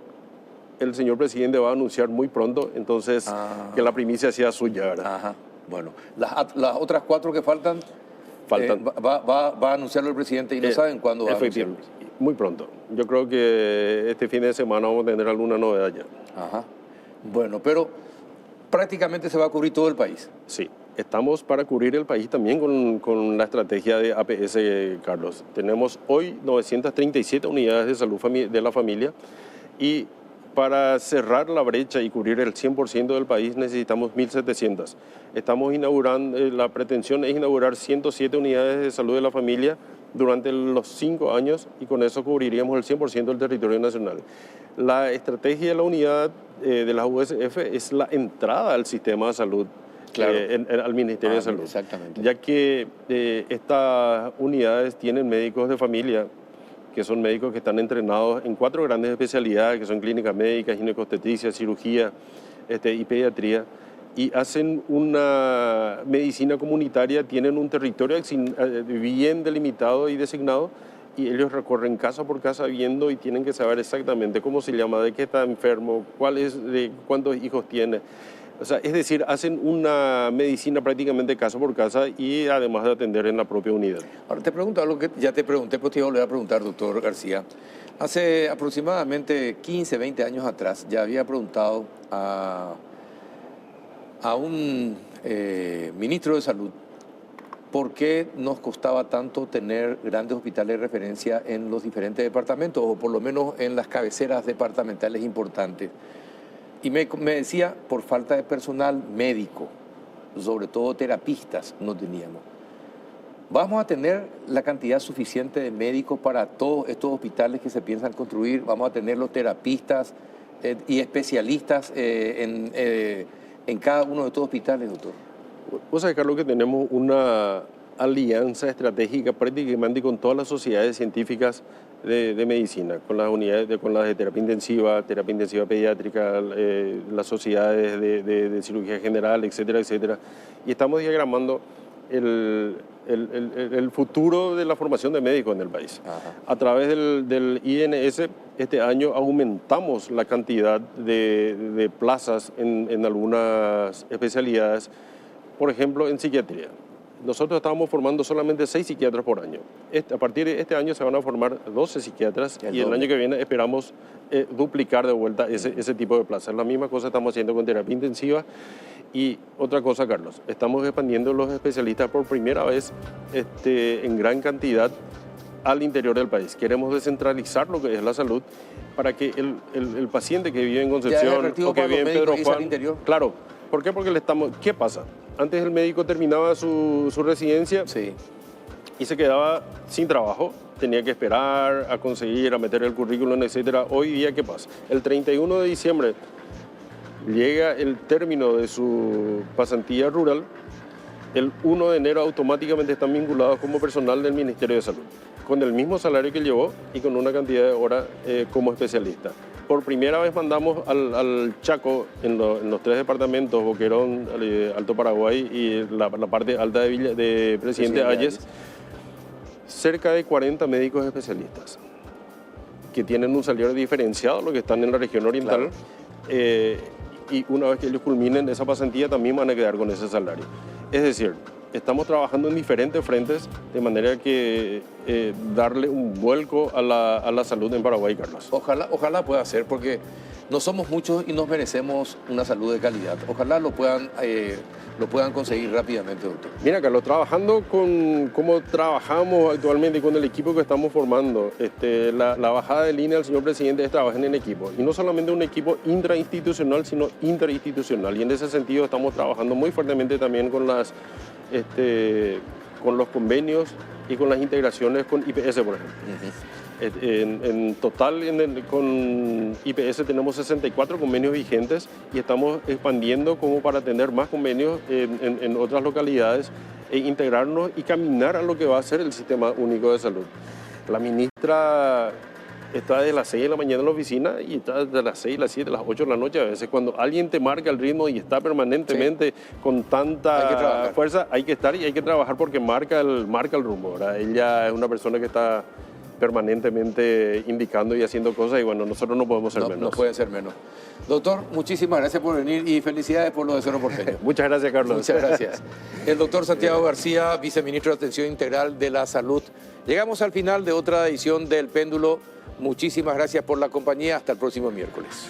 el señor presidente va a anunciar muy pronto, entonces que la primicia sea suya, ¿verdad? Ajá. Bueno, las otras 4 que faltan, va a anunciarlo el presidente y no saben cuándo va a anunciarlo. Efectivamente, muy pronto. Yo creo que este fin de semana vamos a tener alguna novedad ya. Ajá. Bueno, pero prácticamente se va a cubrir todo el país. Sí, estamos para cubrir el país también con la estrategia de APS, Carlos. Tenemos hoy 937 unidades de salud de la familia y para cerrar la brecha y cubrir el 100% del país necesitamos 1.700. Estamos inaugurando, la pretensión es inaugurar 107 unidades de salud de la familia durante los 5 años y con eso cubriríamos el 100% del territorio nacional. La estrategia de la unidad de la USF es la entrada al sistema de salud, claro, al Ministerio de Salud. Exactamente. Ya que estas unidades tienen médicos de familia, que son médicos que están entrenados en 4 grandes especialidades, que son clínica médica, ginecobstetricia, cirugía y pediatría, y hacen una medicina comunitaria, tienen un territorio bien delimitado y designado, y ellos recorren casa por casa viendo y tienen que saber exactamente cómo se llama, de qué está enfermo, cuántos hijos tiene. O sea, es decir, hacen una medicina prácticamente casa por casa y además de atender en la propia unidad. Ahora te pregunto algo que ya te pregunté, pero te iba a volver a preguntar, doctor García. Hace aproximadamente 15, 20 años atrás ya había preguntado a un ministro de Salud por qué nos costaba tanto tener grandes hospitales de referencia en los diferentes departamentos, o por lo menos en las cabeceras departamentales importantes. Y me decía, por falta de personal médico, sobre todo terapistas, no teníamos. ¿Vamos a tener la cantidad suficiente de médicos para todos estos hospitales que se piensan construir? ¿Vamos a tener los terapistas y especialistas en cada uno de estos hospitales, doctor? Vos sabés, Carlos, que tenemos una alianza estratégica prácticamente con todas las sociedades científicas de medicina, con las unidades, con las de terapia intensiva pediátrica, las sociedades de cirugía general, etcétera, etcétera. Y estamos diagramando el futuro de la formación de médicos en el país. Ajá. A través del INS, este año aumentamos la cantidad de plazas en algunas especialidades, por ejemplo, en psiquiatría. Nosotros estábamos formando solamente 6 psiquiatras por año. A partir de este año se van a formar 12 psiquiatras y el año que viene esperamos duplicar de vuelta ese tipo de plazas. La misma cosa estamos haciendo con terapia intensiva. Y otra cosa, Carlos, estamos expandiendo los especialistas por primera vez en gran cantidad al interior del país. Queremos descentralizar lo que es la salud para que el paciente que vive en Concepción o que vive en Pedro Juan... Claro, ¿por qué? Porque ¿qué pasa? Antes el médico terminaba su residencia y se quedaba sin trabajo, tenía que esperar a conseguir, a meter el currículum, etc. Hoy día, ¿qué pasa? El 31 de diciembre llega el término de su pasantía rural, el 1 de enero automáticamente están vinculados como personal del Ministerio de Salud, con el mismo salario que llevó y con una cantidad de horas como especialista. Por primera vez mandamos al Chaco, en los 3 departamentos, Boquerón, Alto Paraguay y la parte alta de Presidente Hayes, cerca de 40 médicos especialistas que tienen un salario diferenciado a los que están en la región oriental. Claro. Y una vez que ellos culminen esa pasantía también van a quedar con ese salario. Es decir, estamos trabajando en diferentes frentes de manera que darle un vuelco a la salud en Paraguay, Carlos. Ojalá pueda ser, porque no somos muchos y nos merecemos una salud de calidad. Ojalá lo puedan conseguir rápidamente, doctor. Mira, Carlos, trabajando como trabajamos actualmente con el equipo que estamos formando, la bajada de línea del señor presidente es trabajar en equipo. Y no solamente un equipo intrainstitucional, sino interinstitucional. Y en ese sentido estamos trabajando muy fuertemente también con los convenios y con las integraciones con IPS, por ejemplo. En total, con IPS tenemos 64 convenios vigentes y estamos expandiendo como para tener más convenios en otras localidades e integrarnos y caminar a lo que va a ser el Sistema Único de Salud. La ministra está desde las 6 de la mañana en la oficina y está desde las 6, las 7, las 8 de la noche. A veces cuando alguien te marca el ritmo y está permanentemente con Hay que tanta trabajar. fuerza, hay que estar y hay que trabajar porque marca el rumbo, ¿verdad? Ella es una persona que está permanentemente indicando y haciendo cosas y bueno, nosotros no podemos ser No, menos. no puede ser menos. Doctor, muchísimas gracias por venir y felicidades por lo de Cerro Porteño. Muchas gracias, Carlos. Muchas gracias. El doctor Santiago García, viceministro de Atención Integral de la Salud. Llegamos al final de otra edición del Péndulo. Muchísimas gracias por la compañía. Hasta el próximo miércoles.